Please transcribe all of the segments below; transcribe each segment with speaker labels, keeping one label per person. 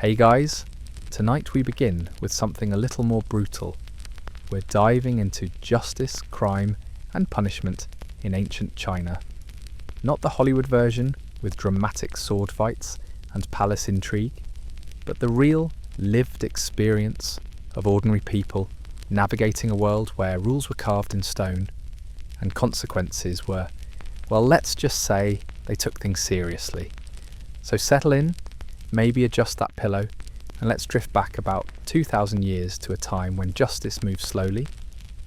Speaker 1: Hey guys, tonight we begin with something a little more brutal. We're diving into justice, crime, and punishment in ancient China. Not the Hollywood version with dramatic sword fights and palace intrigue, but the real, lived experience of ordinary people navigating a world where rules were carved in stone and consequences were, well, let's just say they took things seriously. So settle in, maybe adjust that pillow, and let's drift back about 2,000 years to a time when justice moved slowly,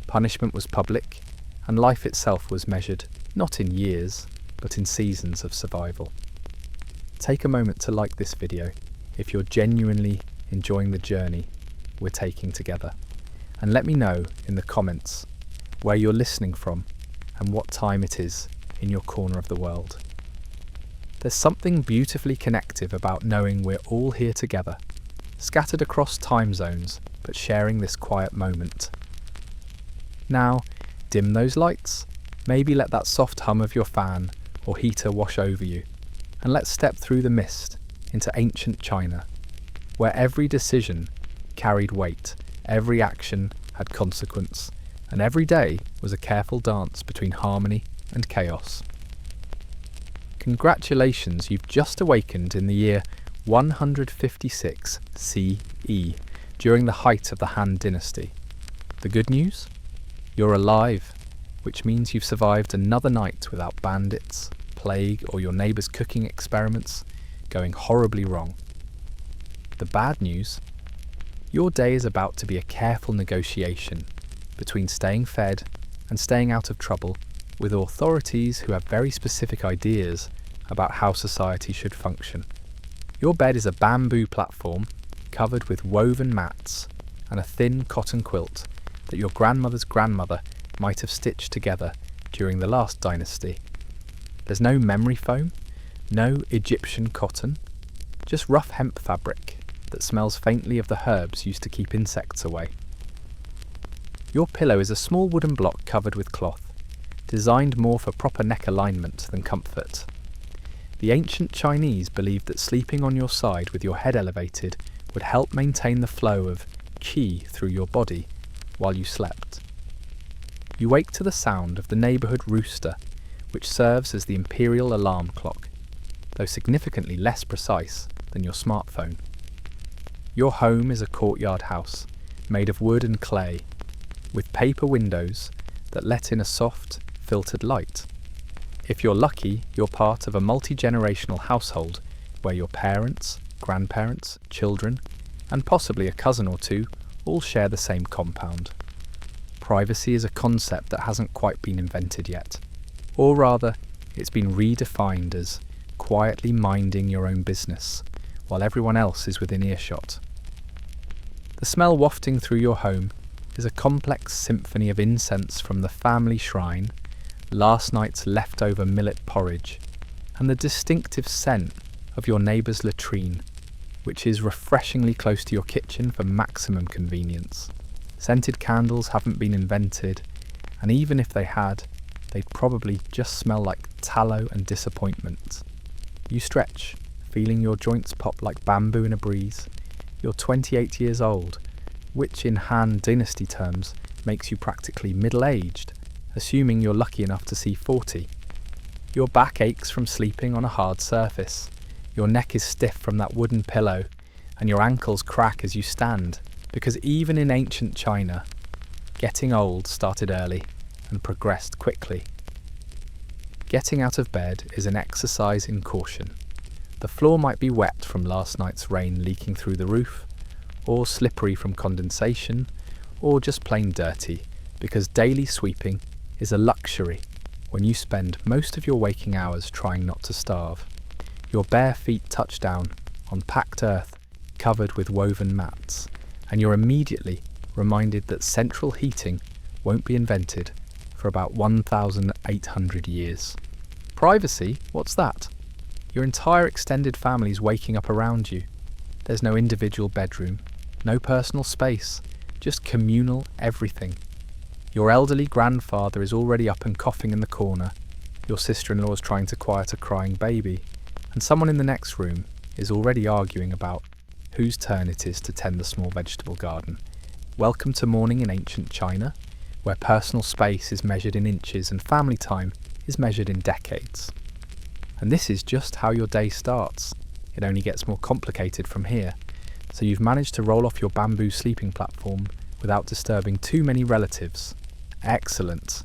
Speaker 1: punishment was public, and life itself was measured not in years, but in seasons of survival. Take a moment to like this video if you're genuinely enjoying the journey we're taking together, and let me know in the comments where you're listening from and what time it is in your corner of the world. There's something beautifully connective about knowing we're all here together, scattered across time zones, but sharing this quiet moment. Now, dim those lights, maybe let that soft hum of your fan or heater wash over you, and let's step through the mist into ancient China, where every decision carried weight, every action had consequence, and every day was a careful dance between harmony and chaos. Congratulations, you've just awakened in the year 156 CE, during the height of the Han Dynasty. The good news? You're alive, which means you've survived another night without bandits, plague, or your neighbour's cooking experiments going horribly wrong. The bad news? Your day is about to be a careful negotiation between staying fed and staying out of trouble with authorities who have very specific ideas about how society should function. Your bed is a bamboo platform covered with woven mats and a thin cotton quilt that your grandmother's grandmother might have stitched together during the last dynasty. There's no memory foam, no Egyptian cotton, just rough hemp fabric that smells faintly of the herbs used to keep insects away. Your pillow is a small wooden block covered with cloth, designed more for proper neck alignment than comfort. The ancient Chinese believed that sleeping on your side with your head elevated would help maintain the flow of qi through your body while you slept. You wake to the sound of the neighbourhood rooster, which serves as the imperial alarm clock, though significantly less precise than your smartphone. Your home is a courtyard house made of wood and clay, with paper windows that let in a soft, filtered light. If you're lucky, you're part of a multi-generational household where your parents, grandparents, children, and possibly a cousin or two all share the same compound. Privacy is a concept that hasn't quite been invented yet, or rather, it's been redefined as quietly minding your own business while everyone else is within earshot. The smell wafting through your home is a complex symphony of incense from the family shrine, last night's leftover millet porridge, and the distinctive scent of your neighbour's latrine, which is refreshingly close to your kitchen for maximum convenience. Scented candles haven't been invented, and even if they had, they'd probably just smell like tallow and disappointment. You stretch, feeling your joints pop like bamboo in a breeze. You're 28 years old, which in Han Dynasty terms makes you practically middle-aged, assuming you're lucky enough to see 40. Your back aches from sleeping on a hard surface, your neck is stiff from that wooden pillow, and your ankles crack as you stand, because even in ancient China, getting old started early and progressed quickly. Getting out of bed is an exercise in caution. The floor might be wet from last night's rain leaking through the roof, or slippery from condensation, or just plain dirty, because daily sweeping is a luxury when you spend most of your waking hours trying not to starve. Your bare feet touch down on packed earth covered with woven mats, and you're immediately reminded that central heating won't be invented for about 1,800 years. Privacy? What's that? Your entire extended family's waking up around you. There's no individual bedroom, no personal space, just communal everything. Your elderly grandfather is already up and coughing in the corner, your sister-in-law is trying to quiet a crying baby, and someone in the next room is already arguing about whose turn it is to tend the small vegetable garden. Welcome to morning in ancient China, where personal space is measured in inches and family time is measured in decades. And this is just how your day starts. It only gets more complicated from here. So you've managed to roll off your bamboo sleeping platform without disturbing too many relatives. Excellent.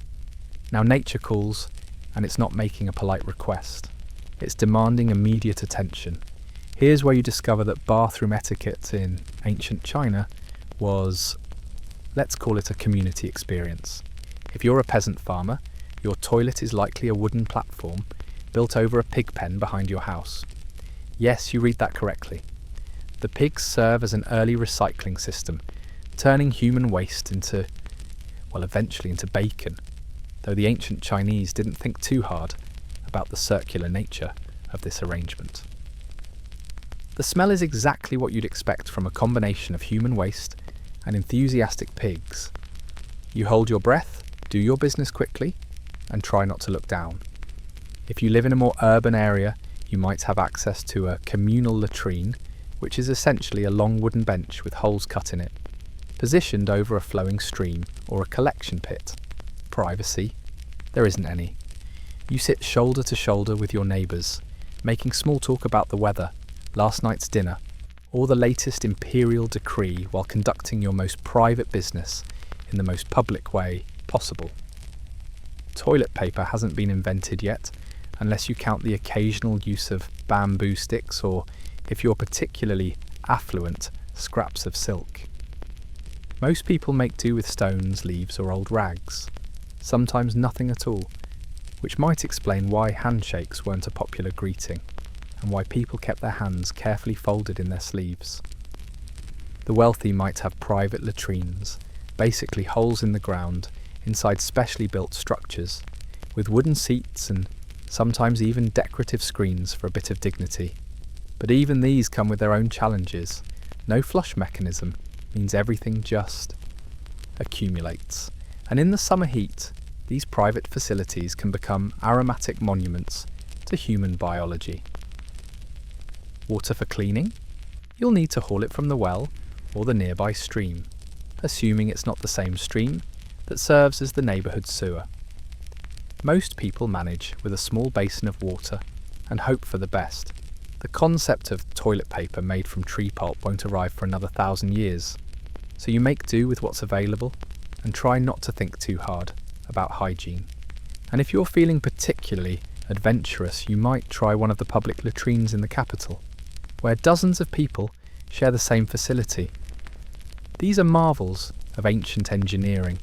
Speaker 1: Now nature calls, and it's not making a polite request. It's demanding immediate attention. Here's where you discover that bathroom etiquette in ancient China was, let's call it a community experience. If you're a peasant farmer, your toilet is likely a wooden platform built over a pig pen behind your house. Yes, you read that correctly. The pigs serve as an early recycling system, turning human waste eventually into bacon, though the ancient Chinese didn't think too hard about the circular nature of this arrangement. The smell is exactly what you'd expect from a combination of human waste and enthusiastic pigs. You hold your breath, do your business quickly, and try not to look down. If you live in a more urban area, you might have access to a communal latrine, which is essentially a long wooden bench with holes cut in it, positioned over a flowing stream or a collection pit. Privacy? There isn't any. You sit shoulder to shoulder with your neighbours, making small talk about the weather, last night's dinner, or the latest imperial decree while conducting your most private business in the most public way possible. Toilet paper hasn't been invented yet, unless you count the occasional use of bamboo sticks or, if you're particularly affluent, scraps of silk. Most people make do with stones, leaves, or old rags, sometimes nothing at all, which might explain why handshakes weren't a popular greeting, and why people kept their hands carefully folded in their sleeves. The wealthy might have private latrines, basically holes in the ground inside specially built structures, with wooden seats and sometimes even decorative screens for a bit of dignity. But even these come with their own challenges. No flush mechanism means everything just accumulates. And in the summer heat, these private facilities can become aromatic monuments to human biology. Water for cleaning? You'll need to haul it from the well or the nearby stream, assuming it's not the same stream that serves as the neighbourhood sewer. Most people manage with a small basin of water and hope for the best. The concept of toilet paper made from tree pulp won't arrive for another 1,000 years, so you make do with what's available and try not to think too hard about hygiene. And if you're feeling particularly adventurous, you might try one of the public latrines in the capital, where dozens of people share the same facility. These are marvels of ancient engineering,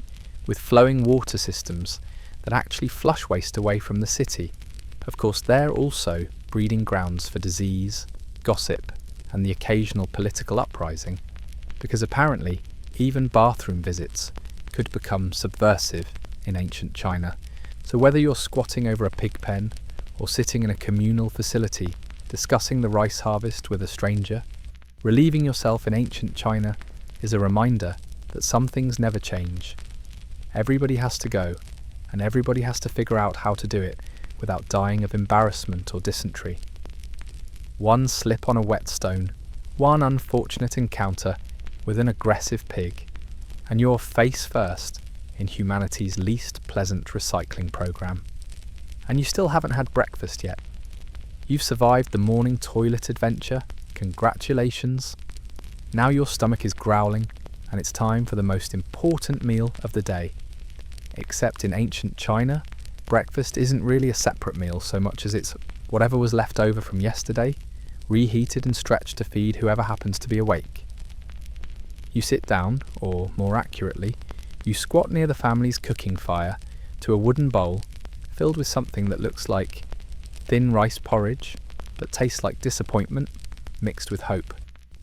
Speaker 1: with flowing water systems that actually flush waste away from the city. Of course, they're also breeding grounds for disease, gossip, and the occasional political uprising, because apparently even bathroom visits could become subversive in ancient China. So whether you're squatting over a pig pen or sitting in a communal facility discussing the rice harvest with a stranger, relieving yourself in ancient China is a reminder that some things never change. Everybody has to go, and everybody has to figure out how to do it without dying of embarrassment or dysentery. One slip on a whetstone, one unfortunate encounter with an aggressive pig, and you're face first in humanity's least pleasant recycling program. And you still haven't had breakfast yet. You've survived the morning toilet adventure. Congratulations. Now your stomach is growling, and it's time for the most important meal of the day. Except in ancient China, breakfast isn't really a separate meal so much as it's whatever was left over from yesterday, reheated and stretched to feed whoever happens to be awake. You sit down, or more accurately, you squat near the family's cooking fire to a wooden bowl filled with something that looks like thin rice porridge, but tastes like disappointment mixed with hope.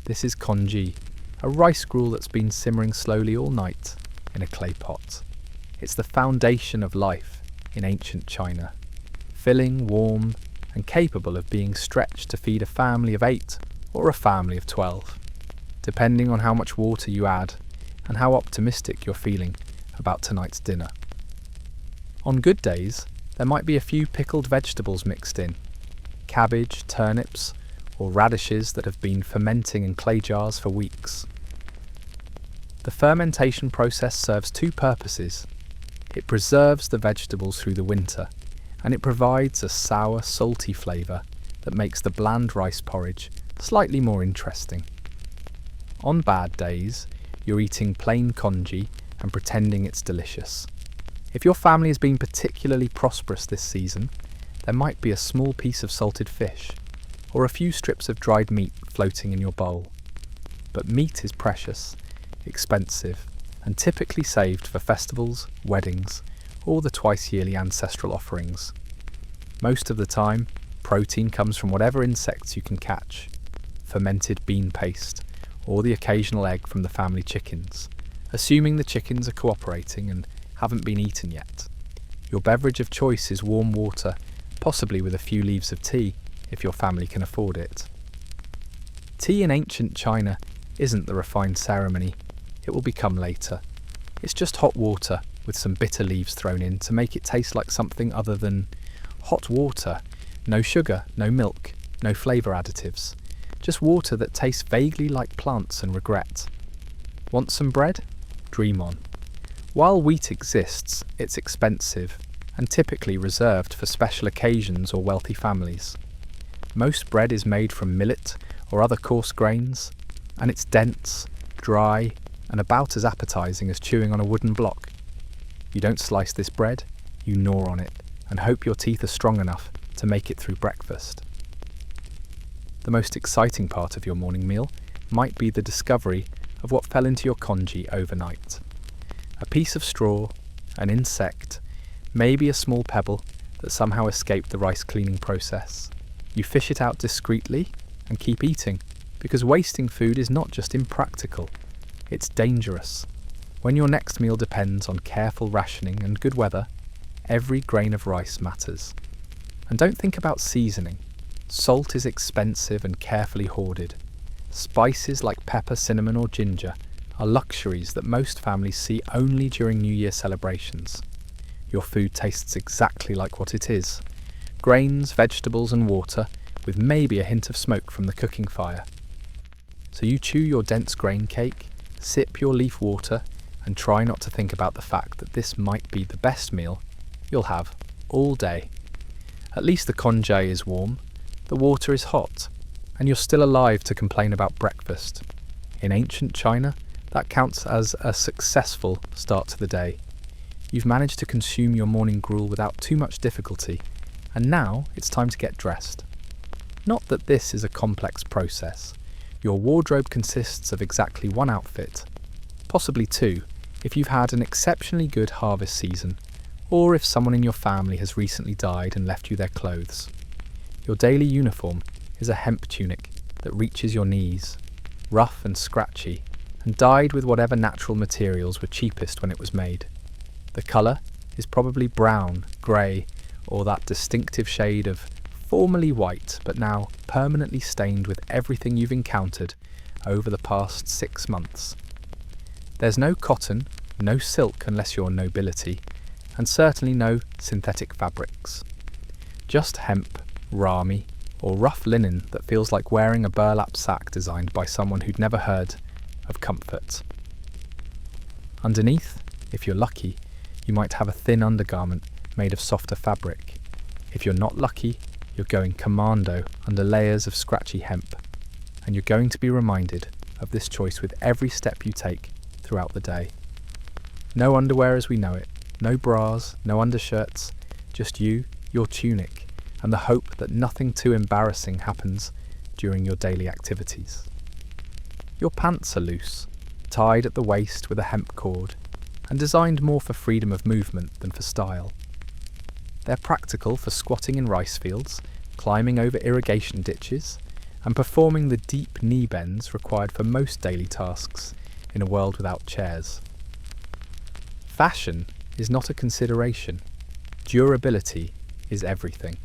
Speaker 1: This is congee, a rice gruel that's been simmering slowly all night in a clay pot. It's the foundation of life in ancient China, filling, warm, and capable of being stretched to feed a family of 8 or a family of 12, depending on how much water you add and how optimistic you're feeling about tonight's dinner. On good days, there might be a few pickled vegetables mixed in, cabbage, turnips, or radishes that have been fermenting in clay jars for weeks. The fermentation process serves two purposes. It preserves the vegetables through the winter, and it provides a sour, salty flavour that makes the bland rice porridge slightly more interesting. On bad days, you're eating plain congee and pretending it's delicious. If your family has been particularly prosperous this season, there might be a small piece of salted fish or a few strips of dried meat floating in your bowl. But meat is precious, expensive, and typically saved for festivals, weddings, or the twice-yearly ancestral offerings. Most of the time, protein comes from whatever insects you can catch, fermented bean paste, or the occasional egg from the family chickens, assuming the chickens are cooperating and haven't been eaten yet. Your beverage of choice is warm water, possibly with a few leaves of tea, if your family can afford it. Tea in ancient China isn't the refined ceremony. It will become later. It's just hot water with some bitter leaves thrown in to make it taste like something other than hot water. No sugar, no milk, no flavour additives. Just water that tastes vaguely like plants and regret. Want some bread? Dream on. While wheat exists, it's expensive and typically reserved for special occasions or wealthy families. Most bread is made from millet or other coarse grains, and it's dense, dry, and about as appetizing as chewing on a wooden block. You don't slice this bread, you gnaw on it, and hope your teeth are strong enough to make it through breakfast. The most exciting part of your morning meal might be the discovery of what fell into your congee overnight. A piece of straw, an insect, maybe a small pebble that somehow escaped the rice cleaning process. You fish it out discreetly and keep eating, because wasting food is not just impractical, it's dangerous. When your next meal depends on careful rationing and good weather, every grain of rice matters. And don't think about seasoning. Salt is expensive and carefully hoarded. Spices like pepper, cinnamon or ginger are luxuries that most families see only during New Year celebrations. Your food tastes exactly like what it is. Grains, vegetables and water, with maybe a hint of smoke from the cooking fire. So you chew your dense grain cake, sip your leaf water, and try not to think about the fact that this might be the best meal you'll have all day. At least the congee is warm, the water is hot, and you're still alive to complain about breakfast. In ancient China, that counts as a successful start to the day. You've managed to consume your morning gruel without too much difficulty, and now it's time to get dressed. Not that this is a complex process. Your wardrobe consists of exactly one outfit, possibly two, if you've had an exceptionally good harvest season, or if someone in your family has recently died and left you their clothes. Your daily uniform is a hemp tunic that reaches your knees, rough and scratchy, and dyed with whatever natural materials were cheapest when it was made. The colour is probably brown, grey, or that distinctive shade of formerly white but now permanently stained with everything you've encountered over the past 6 months. There's no cotton, no silk unless you're nobility, and certainly no synthetic fabrics. Just hemp, rami, or rough linen that feels like wearing a burlap sack designed by someone who'd never heard of comfort. Underneath, if you're lucky, you might have a thin undergarment made of softer fabric. If you're not lucky, you're going commando under layers of scratchy hemp, and you're going to be reminded of this choice with every step you take throughout the day. No underwear as we know it, no bras, no undershirts, just you, your tunic, and the hope that nothing too embarrassing happens during your daily activities. Your pants are loose, tied at the waist with a hemp cord, and designed more for freedom of movement than for style. They're practical for squatting in rice fields, climbing over irrigation ditches, and performing the deep knee bends required for most daily tasks in a world without chairs. Fashion is not a consideration. Durability is everything.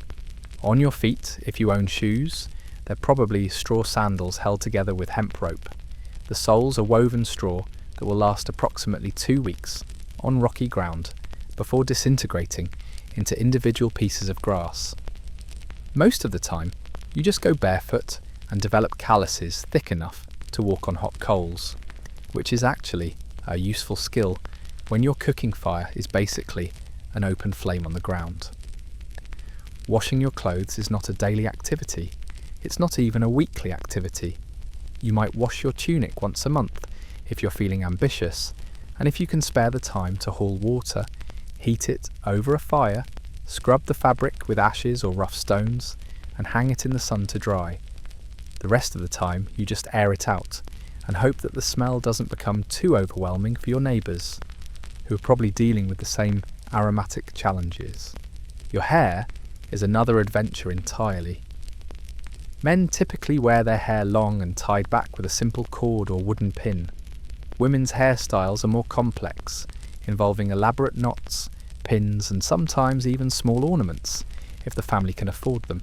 Speaker 1: On your feet, if you own shoes, they're probably straw sandals held together with hemp rope. The soles are woven straw that will last approximately 2 weeks on rocky ground before disintegrating into individual pieces of grass. Most of the time, you just go barefoot and develop calluses thick enough to walk on hot coals, which is actually a useful skill when your cooking fire is basically an open flame on the ground. Washing your clothes is not a daily activity. It's not even a weekly activity. You might wash your tunic once a month if you're feeling ambitious, and if you can spare the time to haul water, heat it over a fire, scrub the fabric with ashes or rough stones, and hang it in the sun to dry. The rest of the time you just air it out and hope that the smell doesn't become too overwhelming for your neighbours, who are probably dealing with the same aromatic challenges. Your hair is another adventure entirely. Men typically wear their hair long and tied back with a simple cord or wooden pin. Women's hairstyles are more complex, involving elaborate knots, pins, and sometimes even small ornaments, if the family can afford them.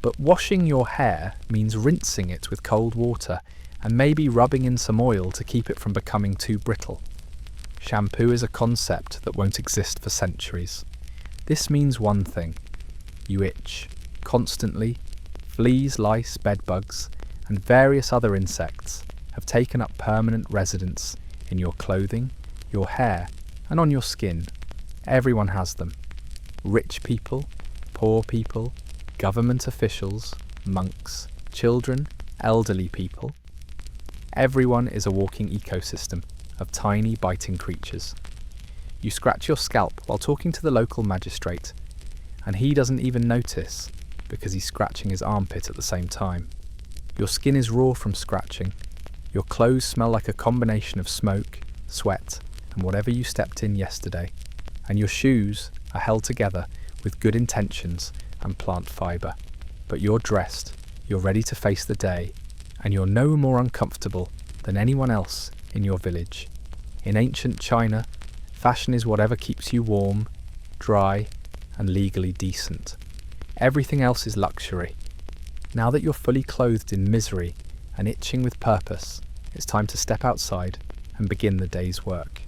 Speaker 1: But washing your hair means rinsing it with cold water and maybe rubbing in some oil to keep it from becoming too brittle. Shampoo is a concept that won't exist for centuries. This means one thing: you itch constantly. Fleas, lice, bedbugs, and various other insects have taken up permanent residence in your clothing, your hair, and on your skin. Everyone has them. Rich people, poor people, government officials, monks, children, elderly people. Everyone is a walking ecosystem of tiny biting creatures. You scratch your scalp while talking to the local magistrate, and he doesn't even notice because he's scratching his armpit at the same time. Your skin is raw from scratching. Your clothes smell like a combination of smoke, sweat, and whatever you stepped in yesterday. And your shoes are held together with good intentions and plant fibre. But you're dressed, you're ready to face the day, and you're no more uncomfortable than anyone else in your village. In ancient China, fashion is whatever keeps you warm, dry, and legally decent. Everything else is luxury. Now that you're fully clothed in misery and itching with purpose, it's time to step outside and begin the day's work.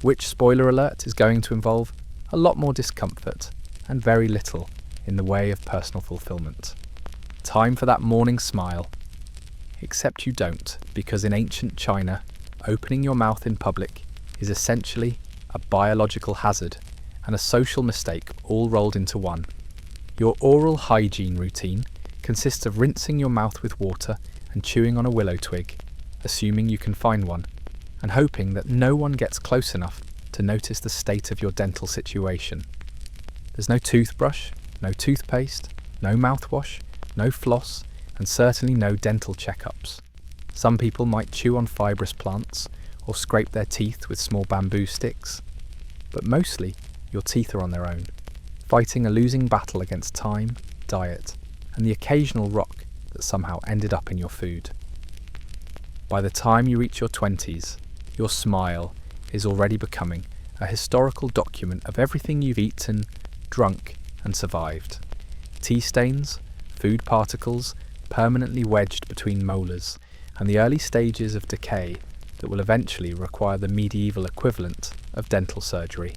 Speaker 1: Which, spoiler alert, is going to involve a lot more discomfort and very little in the way of personal fulfillment. Time for that morning smile. Except you don't, because in ancient China, opening your mouth in public is essentially a biological hazard and a social mistake all rolled into one. Your oral hygiene routine consists of rinsing your mouth with water and chewing on a willow twig, assuming you can find one, and hoping that no one gets close enough to notice the state of your dental situation. There's no toothbrush, no toothpaste, no mouthwash, no floss, and certainly no dental checkups. Some people might chew on fibrous plants or scrape their teeth with small bamboo sticks, but mostly your teeth are on their own, fighting a losing battle against time, diet, and the occasional rock that somehow ended up in your food. By the time you reach your 20s, your smile is already becoming a historical document of everything you've eaten, drunk, and survived. Tea stains, food particles permanently wedged between molars, and the early stages of decay that will eventually require the medieval equivalent of dental surgery.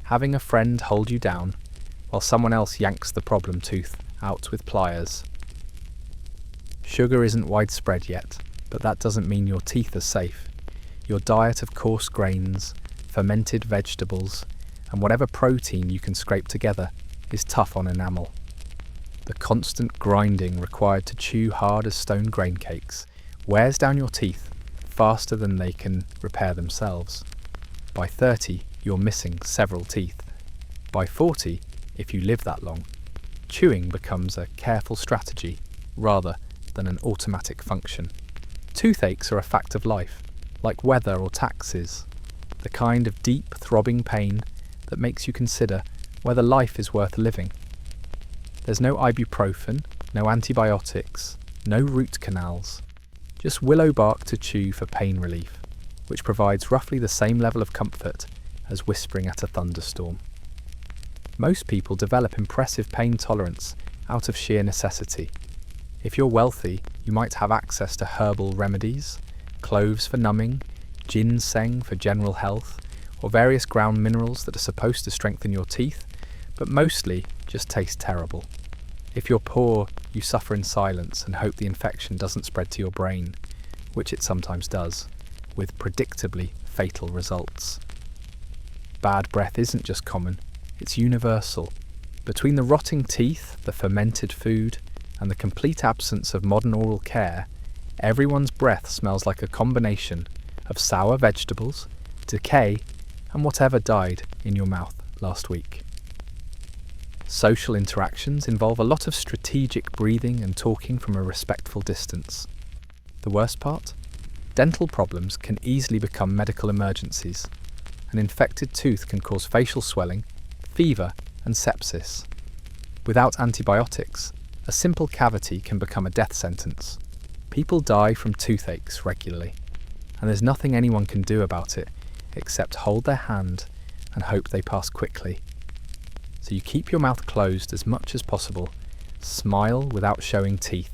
Speaker 1: Having a friend hold you down while someone else yanks the problem tooth out with pliers. Sugar isn't widespread yet, but that doesn't mean your teeth are safe. Your diet of coarse grains, fermented vegetables, and whatever protein you can scrape together is tough on enamel. The constant grinding required to chew hard as stone grain cakes wears down your teeth faster than they can repair themselves. By 30, you're missing several teeth. By 40, if you live that long, chewing becomes a careful strategy rather than an automatic function. Toothaches are a fact of life, like weather or taxes, the kind of deep, throbbing pain that makes you consider whether life is worth living. There's no ibuprofen, no antibiotics, no root canals, just willow bark to chew for pain relief, which provides roughly the same level of comfort as whispering at a thunderstorm. Most people develop impressive pain tolerance out of sheer necessity. If you're wealthy, you might have access to herbal remedies, cloves for numbing, ginseng for general health, or various ground minerals that are supposed to strengthen your teeth, but mostly just taste terrible. If you're poor, you suffer in silence and hope the infection doesn't spread to your brain, which it sometimes does, with predictably fatal results. Bad breath isn't just common, it's universal. Between the rotting teeth, the fermented food, and the complete absence of modern oral care, everyone's breath smells like a combination of sour vegetables, decay, and whatever died in your mouth last week. Social interactions involve a lot of strategic breathing and talking from a respectful distance. The worst part? Dental problems can easily become medical emergencies. An infected tooth can cause facial swelling, fever, and sepsis. Without antibiotics, a simple cavity can become a death sentence. People die from toothaches regularly, and there's nothing anyone can do about it except hold their hand and hope they pass quickly. So you keep your mouth closed as much as possible, smile without showing teeth,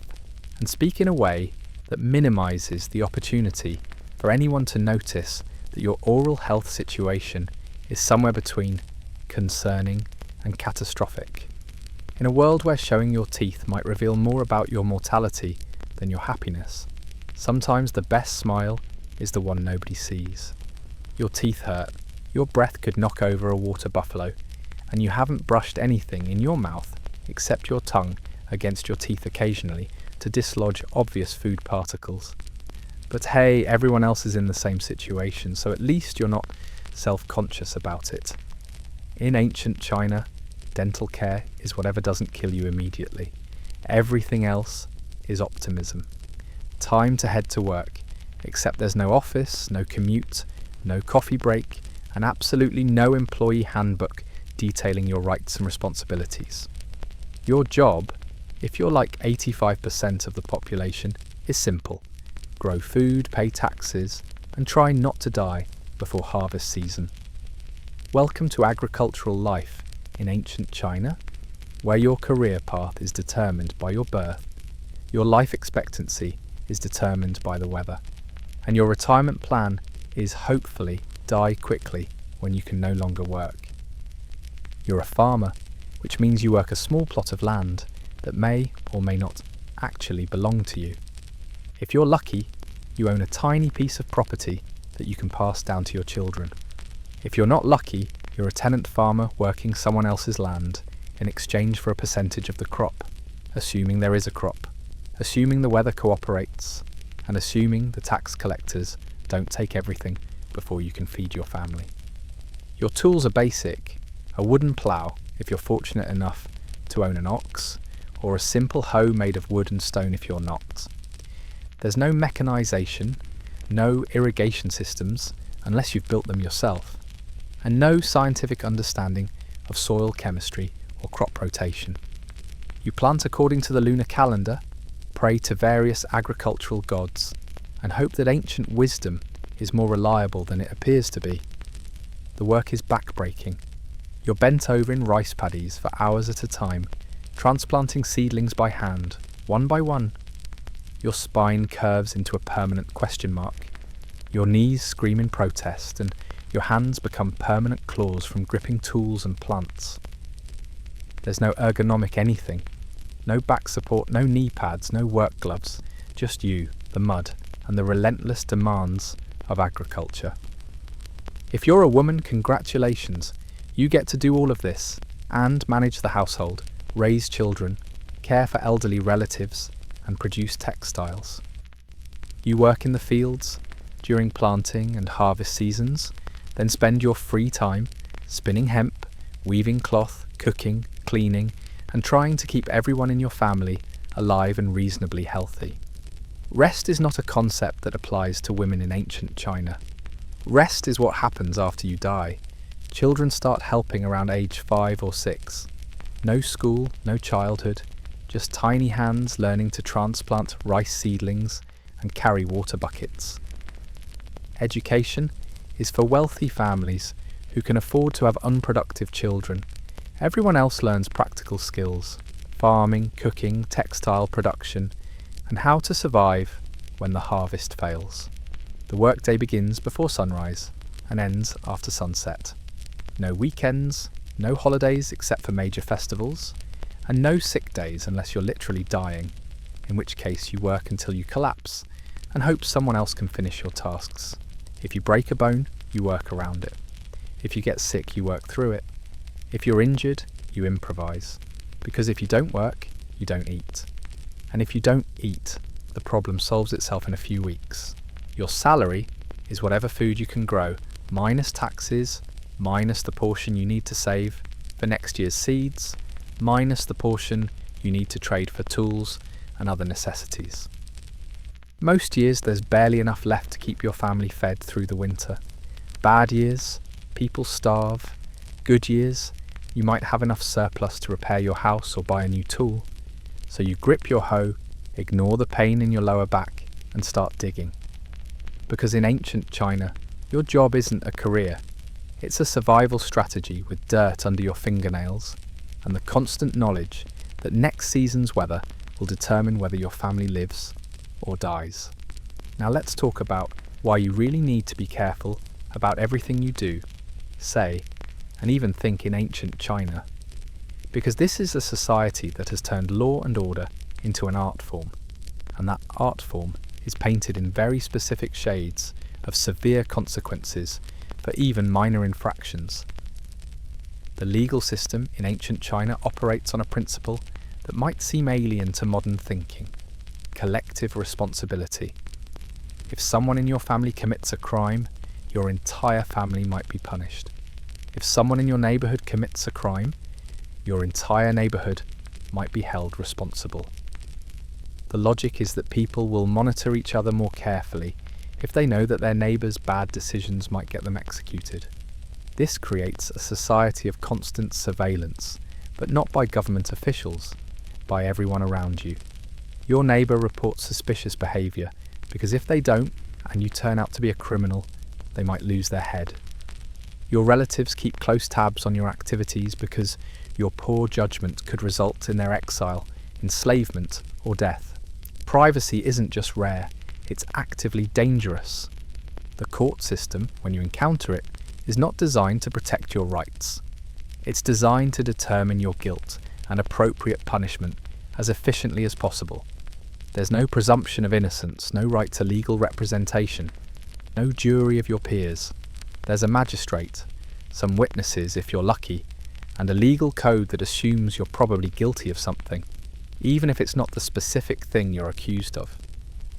Speaker 1: and speak in a way that minimises the opportunity for anyone to notice that your oral health situation is somewhere between concerning and catastrophic. In a world where showing your teeth might reveal more about your mortality than your happiness, sometimes the best smile is the one nobody sees. Your teeth hurt, your breath could knock over a water buffalo, and you haven't brushed anything in your mouth except your tongue against your teeth occasionally to dislodge obvious food particles. But hey, everyone else is in the same situation, so at least you're not self-conscious about it. In ancient China, dental care is whatever doesn't kill you immediately. Everything else is optimism. Time to head to work, except there's no office, no commute, no coffee break, and absolutely no employee handbook detailing your rights and responsibilities. Your job, if you're like 85% of the population, is simple. Grow food, pay taxes, and try not to die before harvest season. Welcome to agricultural life in ancient China, where your career path is determined by your birth, your life expectancy is determined by the weather, and your retirement plan is hopefully die quickly when you can no longer work. You're a farmer, which means you work a small plot of land that may or may not actually belong to you. If you're lucky, you own a tiny piece of property that you can pass down to your children. If you're not lucky, you're a tenant farmer working someone else's land in exchange for a percentage of the crop, assuming there is a crop, assuming the weather cooperates, and assuming the tax collectors don't take everything before you can feed your family. Your tools are basic: a wooden plough if you're fortunate enough to own an ox, or a simple hoe made of wood and stone if you're not. There's no mechanisation, no irrigation systems unless you've built them yourself, and no scientific understanding of soil chemistry or crop rotation. You plant according to the lunar calendar, pray to various agricultural gods, and hope that ancient wisdom is more reliable than it appears to be. The work is backbreaking. You're bent over in rice paddies for hours at a time, transplanting seedlings by hand, one by one. Your spine curves into a permanent question mark. Your knees scream in protest, and your hands become permanent claws from gripping tools and plants. There's no ergonomic anything, no back support, no knee pads, no work gloves, just you, the mud, and the relentless demands of agriculture. If you're a woman, congratulations. You get to do all of this and manage the household, raise children, care for elderly relatives, and produce textiles. You work in the fields during planting and harvest seasons, then spend your free time spinning hemp, weaving cloth, cooking, cleaning, and trying to keep everyone in your family alive and reasonably healthy. Rest is not a concept that applies to women in ancient China. Rest is what happens after you die. Children start helping around age 5 or 6. No school, no childhood, just tiny hands learning to transplant rice seedlings and carry water buckets. Education is for wealthy families who can afford to have unproductive children. Everyone else learns practical skills: farming, cooking, textile production, and how to survive when the harvest fails. The workday begins before sunrise and ends after sunset. No weekends, no holidays except for major festivals, And no sick days unless you're literally dying, in which case you work until you collapse and hope someone else can finish your tasks. If you break a bone, you work around it. If you get sick, you work through it. If you're injured, you improvise. Because if you don't work, you don't eat. And if you don't eat, the problem solves itself in a few weeks. Your salary is whatever food you can grow, minus taxes, minus the portion you need to save for next year's seeds, minus the portion you need to trade for tools and other necessities. Most years there's barely enough left to keep your family fed through the winter. Bad years, people starve. Good years, you might have enough surplus to repair your house or buy a new tool. So you grip your hoe, ignore the pain in your lower back, and start digging. Because in ancient China, your job isn't a career. It's a survival strategy with dirt under your fingernails and the constant knowledge that next season's weather will determine whether your family lives or dies. Now let's talk about why you really need to be careful about everything you do, say, and even think in ancient China. Because this is a society that has turned law and order into an art form, and that art form is painted in very specific shades of severe consequences for even minor infractions. The legal system in ancient China operates on a principle that might seem alien to modern thinking: collective responsibility. If someone in your family commits a crime, your entire family might be punished. If someone in your neighbourhood commits a crime, your entire neighbourhood might be held responsible. The logic is that people will monitor each other more carefully if they know that their neighbours' bad decisions might get them executed. This creates a society of constant surveillance, but not by government officials, by everyone around you. Your neighbour reports suspicious behaviour, because if they don't, and you turn out to be a criminal, they might lose their head. Your relatives keep close tabs on your activities because your poor judgment could result in their exile, enslavement, or death. Privacy isn't just rare, it's actively dangerous. The court system, when you encounter it, is not designed to protect your rights. It's designed to determine your guilt and appropriate punishment as efficiently as possible. There's no presumption of innocence, no right to legal representation, no jury of your peers. There's a magistrate, some witnesses if you're lucky, and a legal code that assumes you're probably guilty of something, even if it's not the specific thing you're accused of.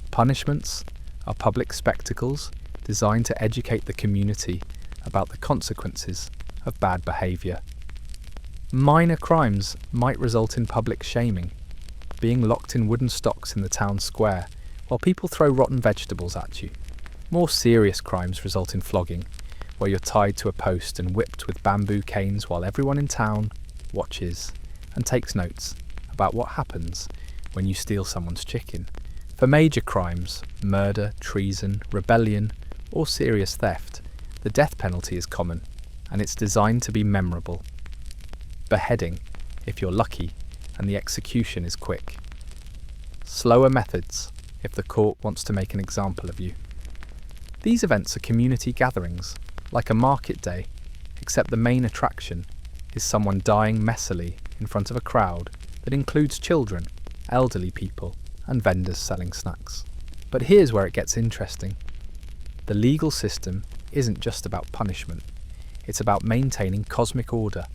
Speaker 1: Punishments are public spectacles designed to educate the community about the consequences of bad behaviour. Minor crimes might result in public shaming, being locked in wooden stocks in the town square while people throw rotten vegetables at you. More serious crimes result in flogging, where you're tied to a post and whipped with bamboo canes while everyone in town watches and takes notes about what happens when you steal someone's chicken. For major crimes, murder, treason, rebellion, or serious theft, the death penalty is common, and it's designed to be memorable. Beheading, if you're lucky, and the execution is quick. Slower methods, if the court wants to make an example of you. These events are community gatherings, like a market day, except the main attraction is someone dying messily in front of a crowd that includes children, elderly people, and vendors selling snacks. But here's where it gets interesting. The legal system isn't just about punishment, it's about maintaining cosmic order.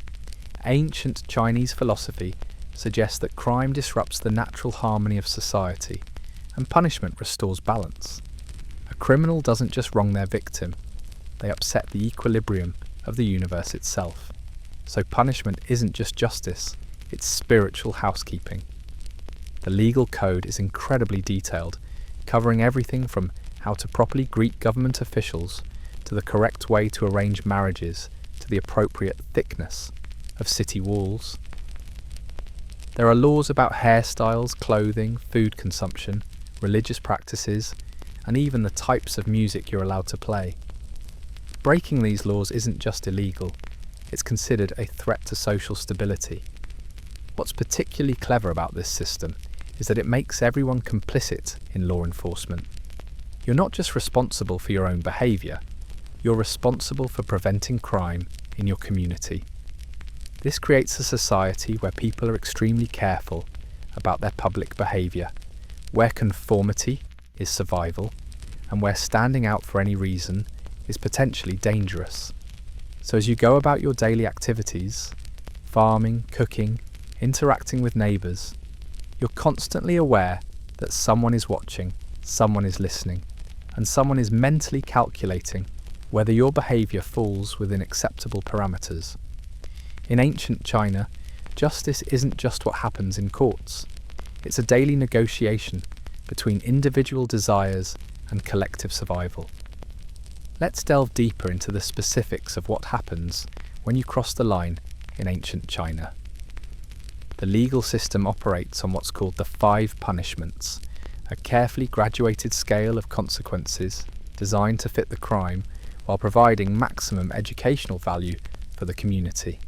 Speaker 1: Ancient Chinese philosophy suggests that crime disrupts the natural harmony of society, and punishment restores balance. A criminal doesn't just wrong their victim, they upset the equilibrium of the universe itself. So punishment isn't just justice, it's spiritual housekeeping. The legal code is incredibly detailed, covering everything from how to properly greet government officials to the correct way to arrange marriages to the appropriate thickness of city walls. There are laws about hairstyles, clothing, food consumption, religious practices, and even the types of music you're allowed to play. Breaking these laws isn't just illegal, it's considered a threat to social stability. What's particularly clever about this system is that it makes everyone complicit in law enforcement. You're not just responsible for your own behaviour, you're responsible for preventing crime in your community. This creates a society where people are extremely careful about their public behaviour, where conformity is survival, and where standing out for any reason is potentially dangerous. So as you go about your daily activities, farming, cooking, interacting with neighbours, you're constantly aware that someone is watching, someone is listening, and someone is mentally calculating whether your behaviour falls within acceptable parameters. In ancient China, justice isn't just what happens in courts. It's a daily negotiation between individual desires and collective survival. Let's delve deeper into the specifics of what happens when you cross the line in ancient China. The legal system operates on what's called the 5 punishments, a carefully graduated scale of consequences designed to fit the crime while providing maximum educational value for the community.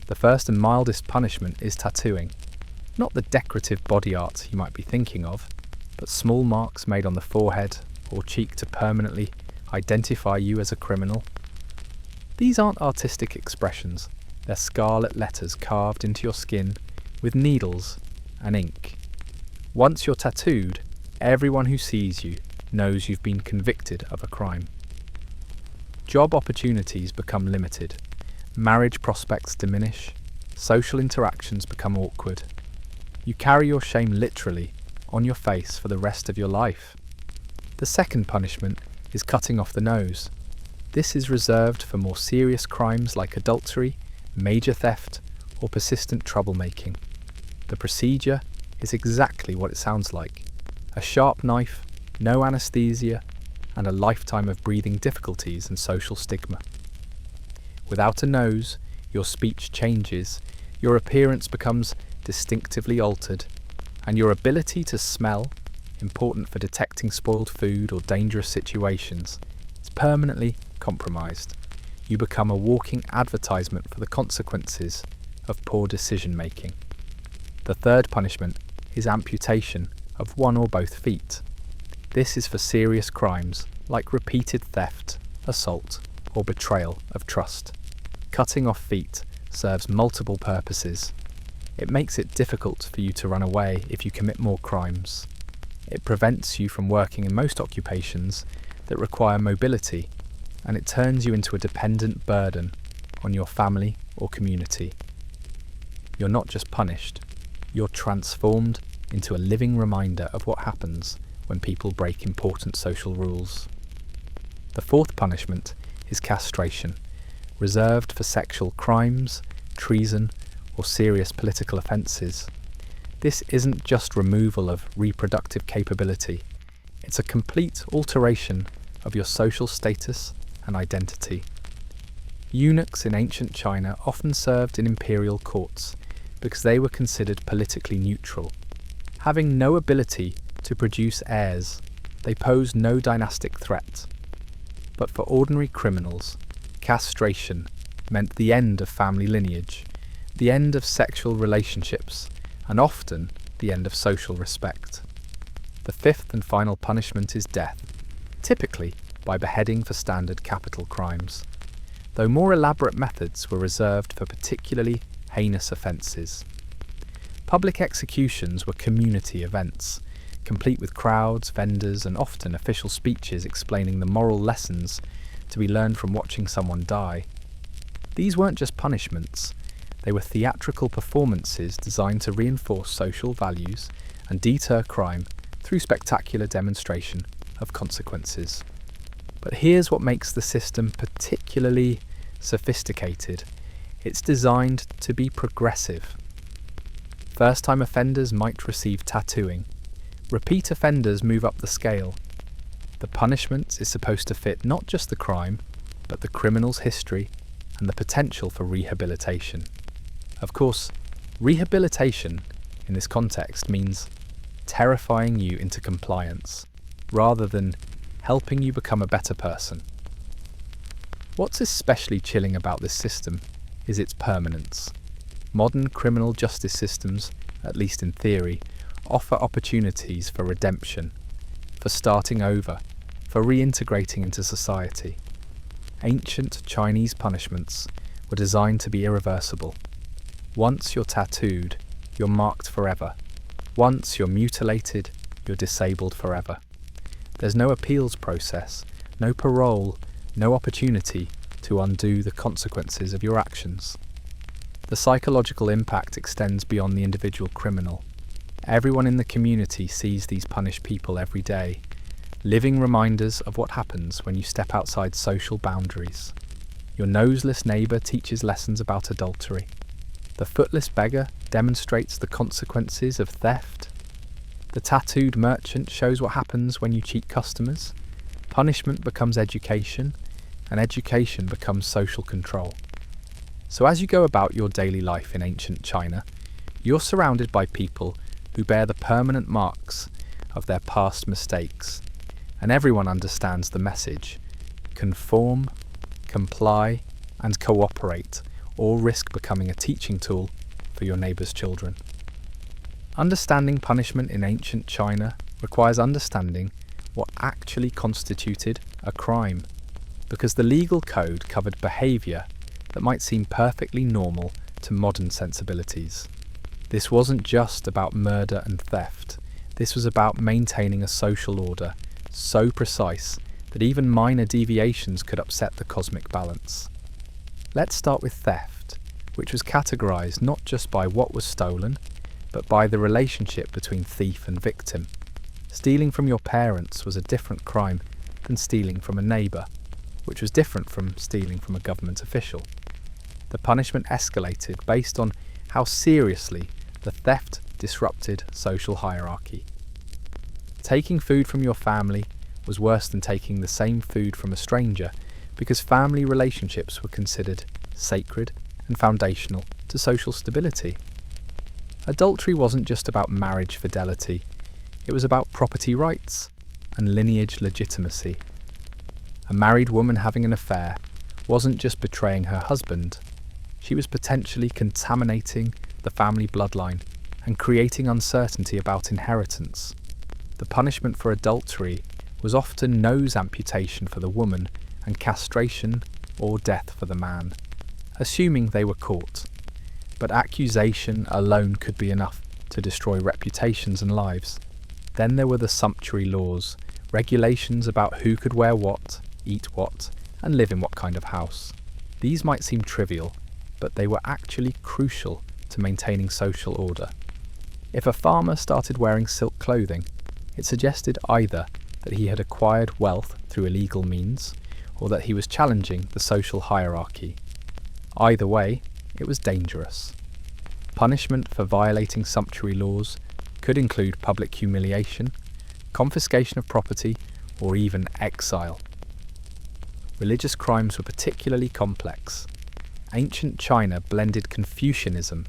Speaker 1: The first and mildest punishment is tattooing, not the decorative body art you might be thinking of, but small marks made on the forehead or cheek to permanently identify you as a criminal. These aren't artistic expressions, they're scarlet letters carved into your skin with needles and ink. Once you're tattooed, everyone who sees you knows you've been convicted of a crime. Job opportunities become limited, marriage prospects diminish, social interactions become awkward. You carry your shame literally on your face for the rest of your life. The second punishment is cutting off the nose. This is reserved for more serious crimes like adultery, major theft, or persistent troublemaking. The procedure is exactly what it sounds like. A sharp knife, no anesthesia, and a lifetime of breathing difficulties and social stigma. Without a nose, your speech changes, your appearance becomes distinctively altered, and your ability to smell, important for detecting spoiled food or dangerous situations, is permanently compromised. You become a walking advertisement for the consequences of poor decision making. The third punishment is amputation of one or both feet. This is for serious crimes like repeated theft, assault, or betrayal of trust. Cutting off feet serves multiple purposes. It makes it difficult for you to run away if you commit more crimes. It prevents you from working in most occupations that require mobility, and it turns you into a dependent burden on your family or community. You're not just punished, you're transformed into a living reminder of what happens when people break important social rules. The fourth punishment is castration, reserved for sexual crimes, treason, or serious political offences. This isn't just removal of reproductive capability, it's a complete alteration of your social status and identity. Eunuchs in ancient China often served in imperial courts because they were considered politically neutral. Having no ability to produce heirs, they posed no dynastic threat. But for ordinary criminals, castration meant the end of family lineage, the end of sexual relationships, and often the end of social respect. The fifth and final punishment is death, typically by beheading for standard capital crimes, though more elaborate methods were reserved for particularly heinous offences. Public executions were community events, complete with crowds, vendors, and often official speeches explaining the moral lessons to be learned from watching someone die. These weren't just punishments, they were theatrical performances designed to reinforce social values and deter crime through spectacular demonstration of consequences. But here's what makes the system particularly sophisticated. It's designed to be progressive. First-time offenders might receive tattooing. Repeat offenders move up the scale. The punishment is supposed to fit not just the crime, but the criminal's history and the potential for rehabilitation. Of course, rehabilitation in this context means terrifying you into compliance, rather than helping you become a better person. What's especially chilling about this system is its permanence. Modern criminal justice systems, at least in theory, offer opportunities for redemption, for starting over, for reintegrating into society. Ancient Chinese punishments were designed to be irreversible. Once you're tattooed, you're marked forever. Once you're mutilated, you're disabled forever. There's no appeals process, no parole, no opportunity to undo the consequences of your actions. The psychological impact extends beyond the individual criminal. Everyone in the community sees these punished people every day, living reminders of what happens when you step outside social boundaries. Your noseless neighbour teaches lessons about adultery. The footless beggar demonstrates the consequences of theft. The tattooed merchant shows what happens when you cheat customers. Punishment becomes education, and education becomes social control. So as you go about your daily life in ancient China, you're surrounded by people who bear the permanent marks of their past mistakes, and everyone understands the message: conform, comply, and cooperate, or risk becoming a teaching tool for your neighbour's children. Understanding punishment in ancient China requires understanding what actually constituted a crime, because the legal code covered behaviour that might seem perfectly normal to modern sensibilities. This wasn't just about murder and theft. This was about maintaining a social order so precise that even minor deviations could upset the cosmic balance. Let's start with theft, which was categorised not just by what was stolen, but by the relationship between thief and victim. Stealing from your parents was a different crime than stealing from a neighbour, which was different from stealing from a government official. The punishment escalated based on how seriously the theft disrupted social hierarchy. Taking food from your family was worse than taking the same food from a stranger, because family relationships were considered sacred and foundational to social stability. Adultery wasn't just about marriage fidelity, it was about property rights and lineage legitimacy. A married woman having an affair wasn't just betraying her husband, she was potentially contaminating the family bloodline and creating uncertainty about inheritance. The punishment for adultery was often nose amputation for the woman and castration or death for the man, assuming they were caught. But accusation alone could be enough to destroy reputations and lives. Then there were the sumptuary laws, regulations about who could wear what, eat what, and live in what kind of house. These might seem trivial, but they were actually crucial to maintaining social order. If a farmer started wearing silk clothing, it suggested either that he had acquired wealth through illegal means, or that he was challenging the social hierarchy. Either way, it was dangerous. Punishment for violating sumptuary laws could include public humiliation, confiscation of property, or even exile. Religious crimes were particularly complex. Ancient China blended Confucianism,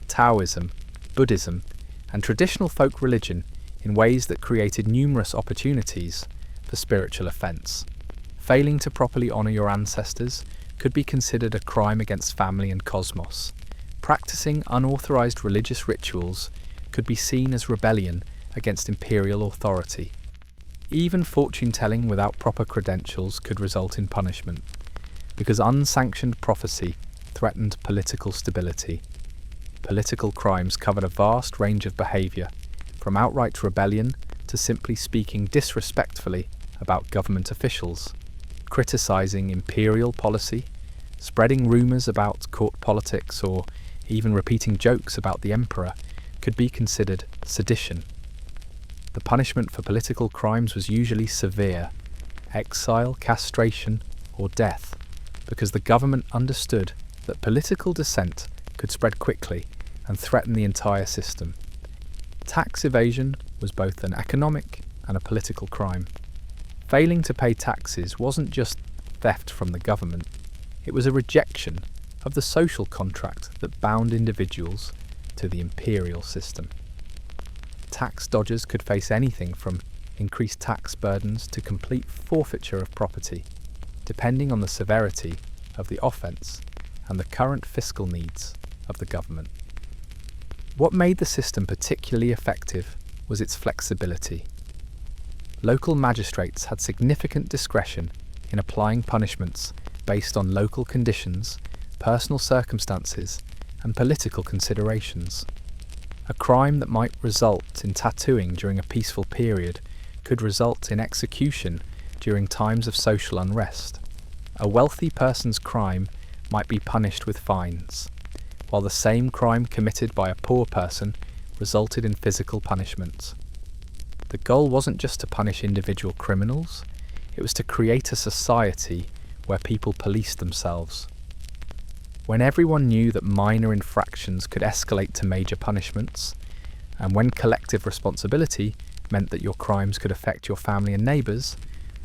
Speaker 1: Taoism, Buddhism, and traditional folk religion in ways that created numerous opportunities for spiritual offence. Failing to properly honour your ancestors could be considered a crime against family and cosmos. Practising unauthorised religious rituals could be seen as rebellion against imperial authority. Even fortune-telling without proper credentials could result in punishment, because unsanctioned prophecy threatened political stability. Political crimes covered a vast range of behaviour, from outright rebellion to simply speaking disrespectfully about government officials. Criticising imperial policy, spreading rumours about court politics, or even repeating jokes about the emperor could be considered sedition. The punishment for political crimes was usually severe: exile, castration, or death, because the government understood that political dissent could spread quickly and threaten the entire system. Tax evasion was both an economic and a political crime. Failing to pay taxes wasn't just theft from the government, it was a rejection of the social contract that bound individuals to the imperial system. Tax dodgers could face anything from increased tax burdens to complete forfeiture of property, depending on the severity of the offence and the current fiscal needs of the government. What made the system particularly effective was its flexibility. Local magistrates had significant discretion in applying punishments based on local conditions, personal circumstances, and political considerations. A crime that might result in tattooing during a peaceful period could result in execution during times of social unrest. A wealthy person's crime might be punished with fines, while the same crime committed by a poor person resulted in physical punishment. The goal wasn't just to punish individual criminals, it was to create a society where people policed themselves. When everyone knew that minor infractions could escalate to major punishments, and when collective responsibility meant that your crimes could affect your family and neighbours,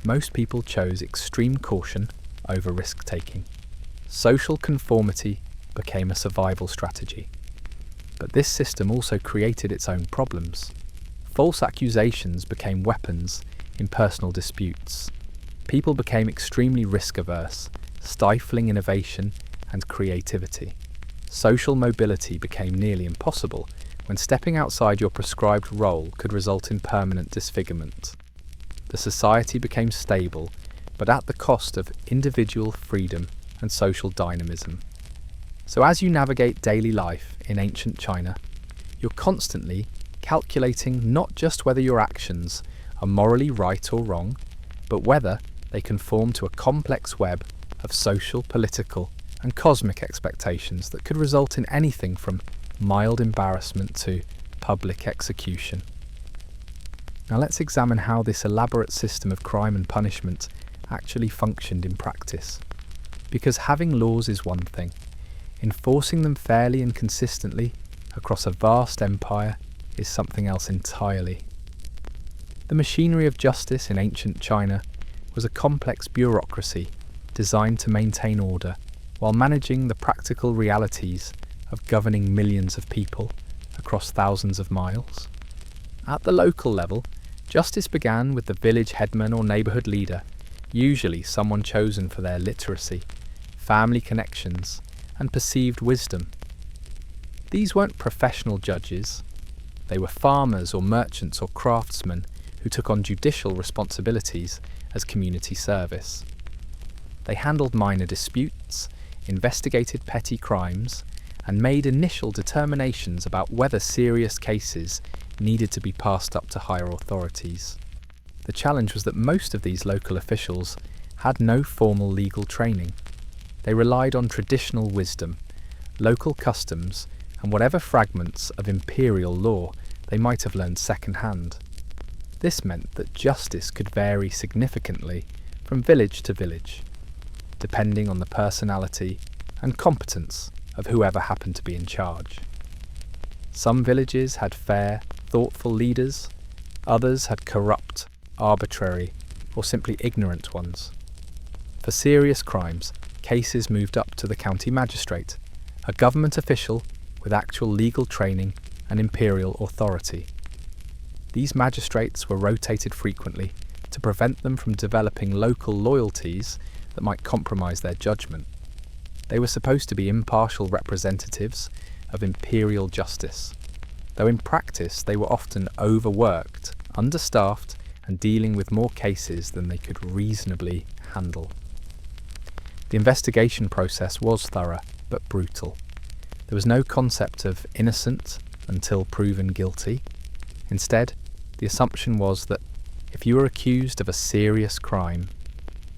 Speaker 1: most people chose extreme caution over risk-taking. Social conformity became a survival strategy. But this system also created its own problems. False accusations became weapons in personal disputes. People became extremely risk-averse, stifling innovation and creativity. Social mobility became nearly impossible when stepping outside your prescribed role could result in permanent disfigurement. The society became stable, but at the cost of individual freedom and social dynamism. So as you navigate daily life in ancient China, you're constantly calculating not just whether your actions are morally right or wrong, but whether they conform to a complex web of social, political, and cosmic expectations that could result in anything from mild embarrassment to public execution. Now let's examine how this elaborate system of crime and punishment actually functioned in practice. Because having laws is one thing, enforcing them fairly and consistently across a vast empire is something else entirely. The machinery of justice in ancient China was a complex bureaucracy designed to maintain order while managing the practical realities of governing millions of people across thousands of miles. At the local level, justice began with the village headman or neighbourhood leader, usually someone chosen for their literacy, family connections, and perceived wisdom. These weren't professional judges. They were farmers or merchants or craftsmen who took on judicial responsibilities as community service. They handled minor disputes, investigated petty crimes, and made initial determinations about whether serious cases needed to be passed up to higher authorities. The challenge was that most of these local officials had no formal legal training. They relied on traditional wisdom, local customs, and whatever fragments of imperial law they might have learned second-hand. This meant that justice could vary significantly from village to village, depending on the personality and competence of whoever happened to be in charge. Some villages had fair, thoughtful leaders, others had corrupt, arbitrary, or simply ignorant ones. For serious crimes, cases moved up to the county magistrate, a government official with actual legal training and imperial authority. These magistrates were rotated frequently to prevent them from developing local loyalties that might compromise their judgment. They were supposed to be impartial representatives of imperial justice, though in practice they were often overworked, understaffed, and dealing with more cases than they could reasonably handle. The investigation process was thorough, but brutal. There was no concept of innocent until proven guilty. Instead, the assumption was that if you were accused of a serious crime,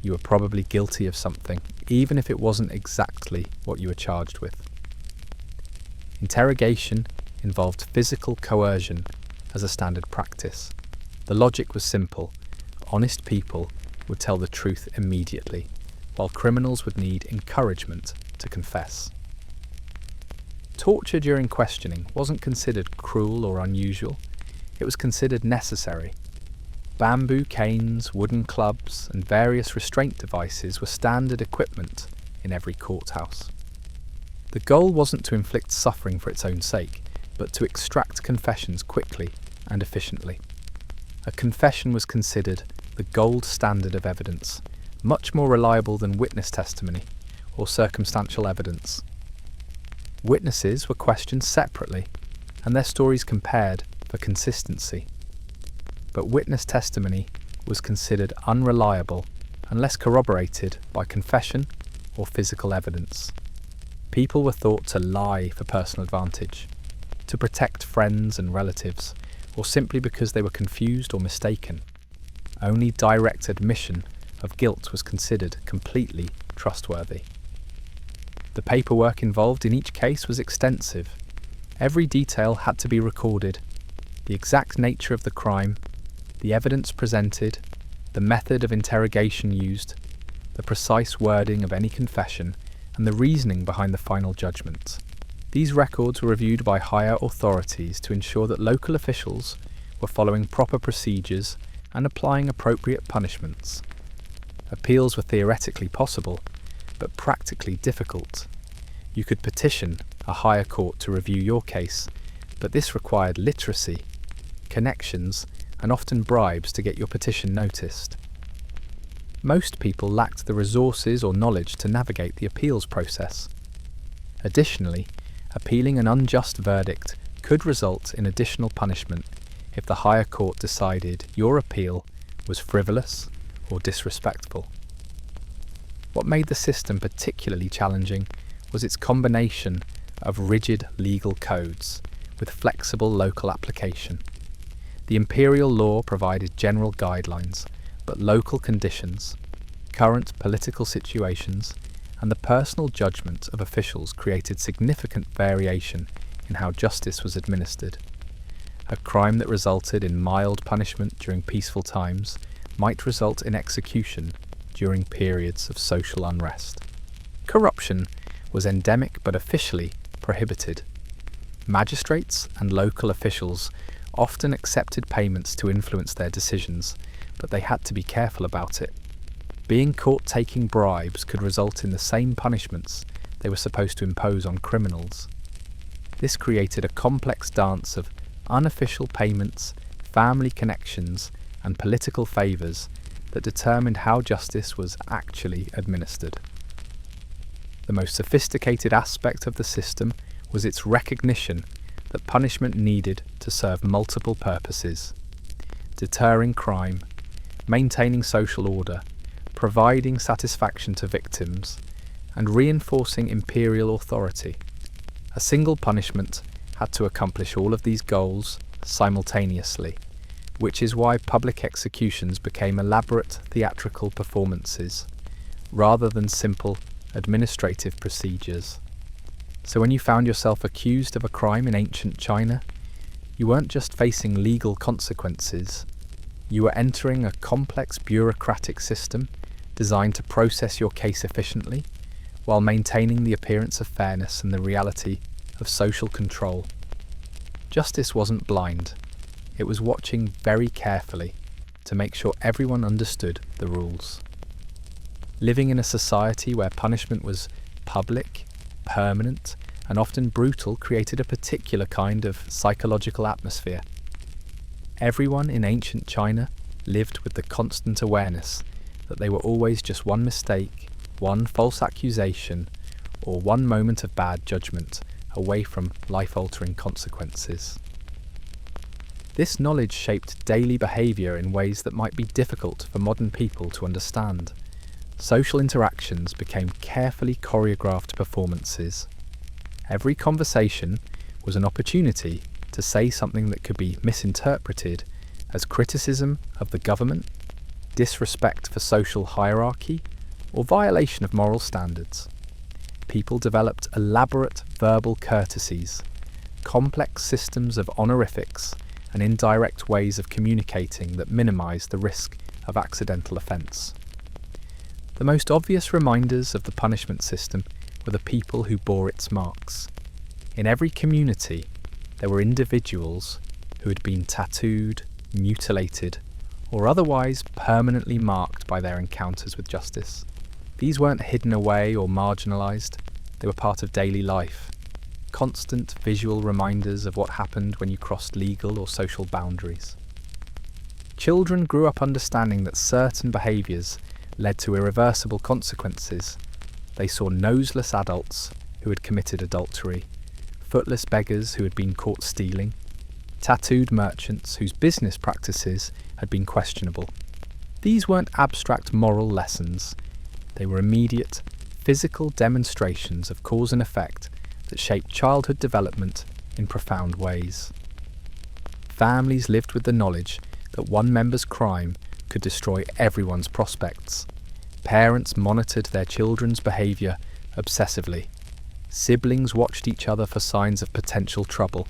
Speaker 1: you were probably guilty of something, even if it wasn't exactly what you were charged with. Interrogation involved physical coercion as a standard practice. The logic was simple. Honest people would tell the truth immediately, while criminals would need encouragement to confess. Torture during questioning wasn't considered cruel or unusual. It was considered necessary. Bamboo canes, wooden clubs, and various restraint devices were standard equipment in every courthouse. The goal wasn't to inflict suffering for its own sake, but to extract confessions quickly and efficiently. A confession was considered the gold standard of evidence, much more reliable than witness testimony or circumstantial evidence. Witnesses were questioned separately, and their stories compared for consistency. But witness testimony was considered unreliable unless corroborated by confession or physical evidence. People were thought to lie for personal advantage, to protect friends and relatives, or simply because they were confused or mistaken. Only direct admission of guilt was considered completely trustworthy. The paperwork involved in each case was extensive. Every detail had to be recorded: the exact nature of the crime, the evidence presented, the method of interrogation used, the precise wording of any confession, and the reasoning behind the final judgment. These records were reviewed by higher authorities to ensure that local officials were following proper procedures and applying appropriate punishments. Appeals were theoretically possible, but practically difficult. You could petition a higher court to review your case, but this required literacy, connections, and often bribes to get your petition noticed. Most people lacked the resources or knowledge to navigate the appeals process. Additionally, appealing an unjust verdict could result in additional punishment if the higher court decided your appeal was frivolous or disrespectful. What made the system particularly challenging was its combination of rigid legal codes with flexible local application. The imperial law provided general guidelines, but local conditions, current political situations, and the personal judgment of officials created significant variation in how justice was administered. A crime that resulted in mild punishment during peaceful times might result in execution during periods of social unrest. Corruption was endemic but officially prohibited. Magistrates and local officials often accepted payments to influence their decisions, but they had to be careful about it. Being caught taking bribes could result in the same punishments they were supposed to impose on criminals. This created a complex dance of unofficial payments, family connections, and political favours that determined how justice was actually administered. The most sophisticated aspect of the system was its recognition that punishment needed to serve multiple purposes: deterring crime, maintaining social order, providing satisfaction to victims, and reinforcing imperial authority. A single punishment had to accomplish all of these goals simultaneously, which is why public executions became elaborate theatrical performances, rather than simple administrative procedures. So when you found yourself accused of a crime in ancient China, you weren't just facing legal consequences, you were entering a complex bureaucratic system designed to process your case efficiently, while maintaining the appearance of fairness and the reality of social control. Justice wasn't blind, it was watching very carefully to make sure everyone understood the rules. Living in a society where punishment was public, permanent, and often brutal created a particular kind of psychological atmosphere. Everyone in ancient China lived with the constant awareness that they were always just one mistake, one false accusation, or one moment of bad judgment away from life-altering consequences. This knowledge shaped daily behaviour in ways that might be difficult for modern people to understand. Social interactions became carefully choreographed performances. Every conversation was an opportunity to say something that could be misinterpreted as criticism of the government, disrespect for social hierarchy, or violation of moral standards. People developed elaborate verbal courtesies, complex systems of honorifics, and indirect ways of communicating that minimised the risk of accidental offence. The most obvious reminders of the punishment system were the people who bore its marks. In every community, there were individuals who had been tattooed, mutilated, or otherwise permanently marked by their encounters with justice. These weren't hidden away or marginalised, they were part of daily life, constant visual reminders of what happened when you crossed legal or social boundaries. Children grew up understanding that certain behaviours led to irreversible consequences. They saw noseless adults who had committed adultery, footless beggars who had been caught stealing, tattooed merchants whose business practices had been questionable. These weren't abstract moral lessons, they were immediate, physical demonstrations of cause and effect that shaped childhood development in profound ways. Families lived with the knowledge that one member's crime could destroy everyone's prospects. Parents monitored their children's behaviour obsessively. Siblings watched each other for signs of potential trouble.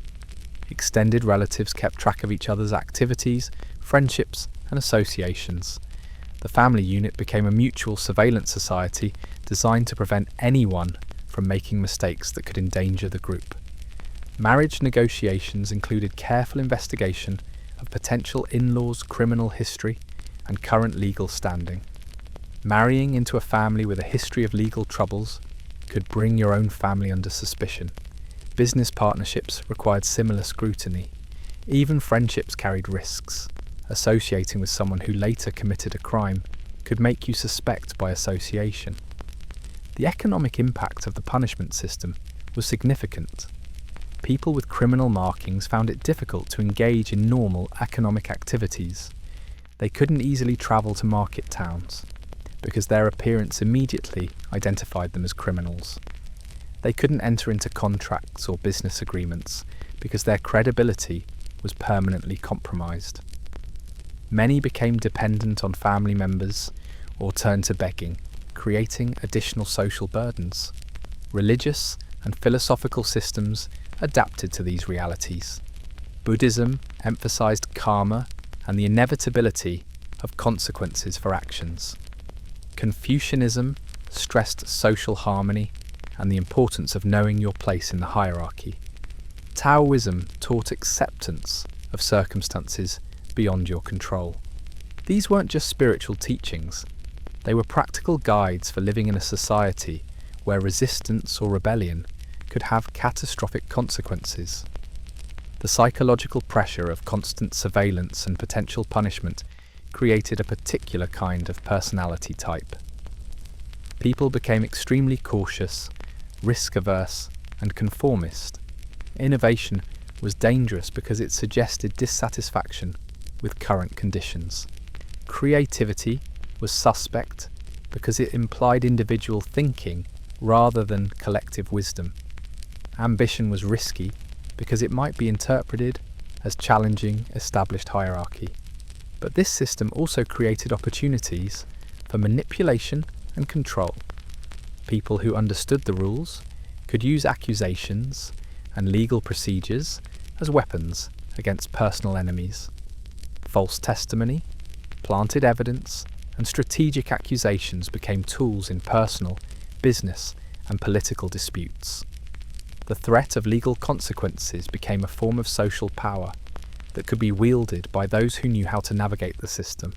Speaker 1: Extended relatives kept track of each other's activities, friendships, and associations. The family unit became a mutual surveillance society designed to prevent anyone from making mistakes that could endanger the group. Marriage negotiations included careful investigation of potential in-laws' criminal history and current legal standing. Marrying into a family with a history of legal troubles could bring your own family under suspicion. Business partnerships required similar scrutiny. Even friendships carried risks. Associating with someone who later committed a crime could make you suspect by association. The economic impact of the punishment system was significant. People with criminal markings found it difficult to engage in normal economic activities. They couldn't easily travel to market towns, because their appearance immediately identified them as criminals. They couldn't enter into contracts or business agreements, because their credibility was permanently compromised. Many became dependent on family members or turned to begging, creating additional social burdens. Religious and philosophical systems adapted to these realities. Buddhism emphasized karma and the inevitability of consequences for actions. Confucianism stressed social harmony and the importance of knowing your place in the hierarchy. Taoism taught acceptance of circumstances beyond your control. These weren't just spiritual teachings, they were practical guides for living in a society where resistance or rebellion could have catastrophic consequences. The psychological pressure of constant surveillance and potential punishment created a particular kind of personality type. People became extremely cautious, risk-averse, and conformist. Innovation was dangerous because it suggested dissatisfaction with current conditions. Creativity was suspect because it implied individual thinking rather than collective wisdom. Ambition was risky because it might be interpreted as challenging established hierarchy. But this system also created opportunities for manipulation and control. People who understood the rules could use accusations and legal procedures as weapons against personal enemies. False testimony, planted evidence, and strategic accusations became tools in personal, business, and political disputes. The threat of legal consequences became a form of social power that could be wielded by those who knew how to navigate the system.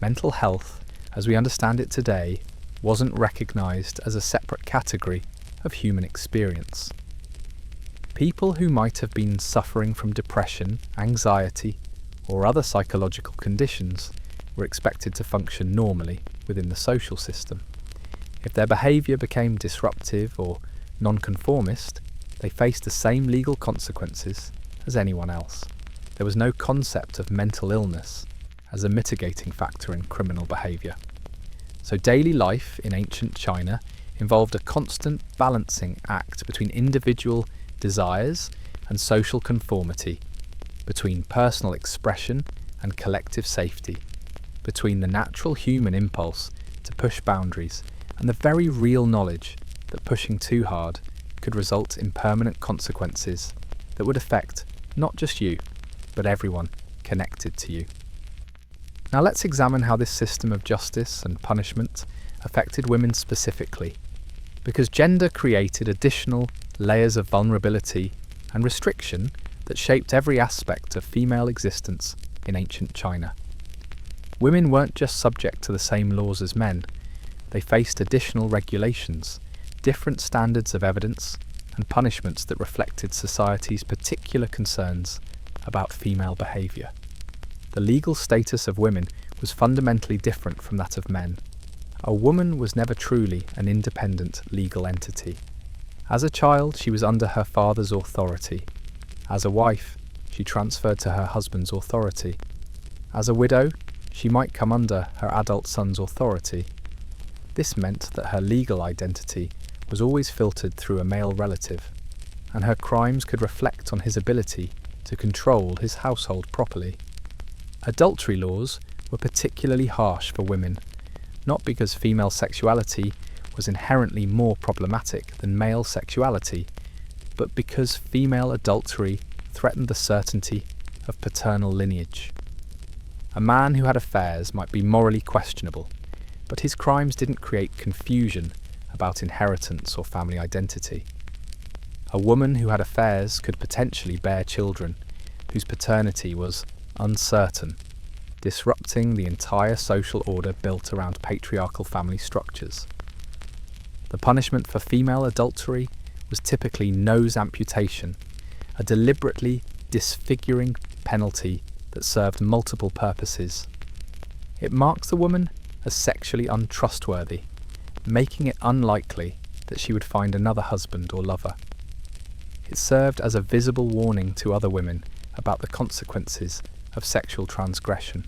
Speaker 1: Mental health, as we understand it today, wasn't recognized as a separate category of human experience. People who might have been suffering from depression, anxiety, or other psychological conditions were expected to function normally within the social system. If their behaviour became disruptive or nonconformist, they faced the same legal consequences as anyone else. There was no concept of mental illness as a mitigating factor in criminal behaviour. So daily life in ancient China involved a constant balancing act between individual desires and social conformity, between personal expression and collective safety, between the natural human impulse to push boundaries and the very real knowledge that pushing too hard could result in permanent consequences that would affect not just you, but everyone connected to you. Now let's examine how this system of justice and punishment affected women specifically, because gender created additional layers of vulnerability and restriction that shaped every aspect of female existence in ancient China. Women weren't just subject to the same laws as men, they faced additional regulations, different standards of evidence, and punishments that reflected society's particular concerns about female behaviour. The legal status of women was fundamentally different from that of men. A woman was never truly an independent legal entity. As a child, she was under her father's authority. As a wife, she transferred to her husband's authority. As a widow, she might come under her adult son's authority. This meant that her legal identity was always filtered through a male relative, and her crimes could reflect on his ability to control his household properly. Adultery laws were particularly harsh for women, not because female sexuality was inherently more problematic than male sexuality, but because female adultery threatened the certainty of paternal lineage. A man who had affairs might be morally questionable, but his crimes didn't create confusion about inheritance or family identity. A woman who had affairs could potentially bear children whose paternity was uncertain, disrupting the entire social order built around patriarchal family structures. The punishment for female adultery was typically nose amputation, a deliberately disfiguring penalty that served multiple purposes. It marks the woman as sexually untrustworthy, making it unlikely that she would find another husband or lover. It served as a visible warning to other women about the consequences of sexual transgression,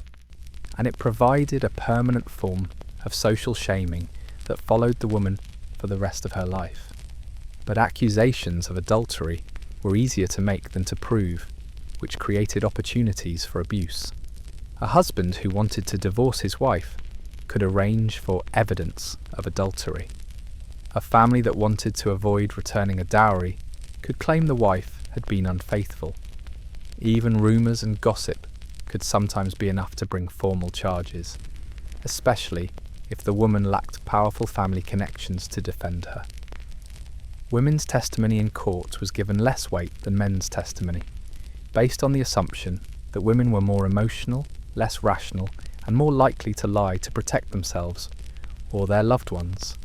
Speaker 1: and it provided a permanent form of social shaming that followed the woman for the rest of her life. But accusations of adultery were easier to make than to prove, which created opportunities for abuse. A husband who wanted to divorce his wife could arrange for evidence of adultery. A family that wanted to avoid returning a dowry could claim the wife had been unfaithful. Even rumours and gossip could sometimes be enough to bring formal charges, especially if the woman lacked powerful family connections to defend her. Women's testimony in court was given less weight than men's testimony, based on the assumption that women were more emotional, less rational, and more likely to lie to protect themselves or their loved ones.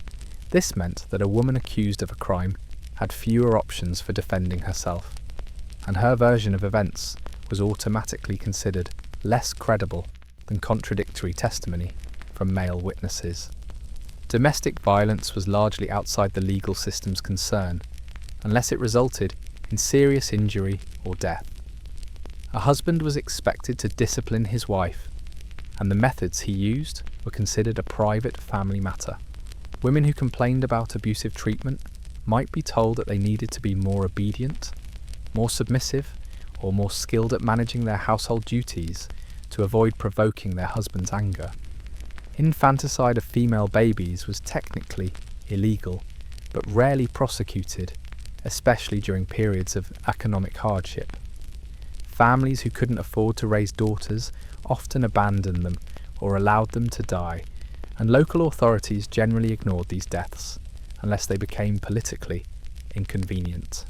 Speaker 1: This meant that a woman accused of a crime had fewer options for defending herself, and her version of events was automatically considered less credible than contradictory testimony from male witnesses. Domestic violence was largely outside the legal system's concern, unless it resulted in serious injury or death. A husband was expected to discipline his wife, and the methods he used were considered a private family matter. Women who complained about abusive treatment might be told that they needed to be more obedient, more submissive, or more skilled at managing their household duties to avoid provoking their husband's anger. Infanticide of female babies was technically illegal, but rarely prosecuted, especially during periods of economic hardship. Families who couldn't afford to raise daughters often abandoned them or allowed them to die, and local authorities generally ignored these deaths unless they became politically inconvenient.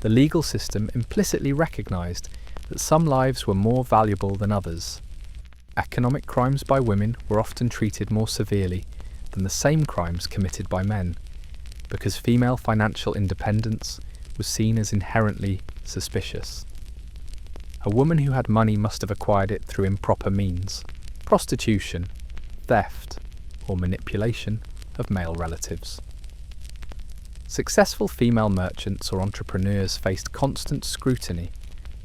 Speaker 1: The legal system implicitly recognised that some lives were more valuable than others. Economic crimes by women were often treated more severely than the same crimes committed by men, because female financial independence was seen as inherently suspicious. A woman who had money must have acquired it through improper means: prostitution, theft, or manipulation of male relatives. Successful female merchants or entrepreneurs faced constant scrutiny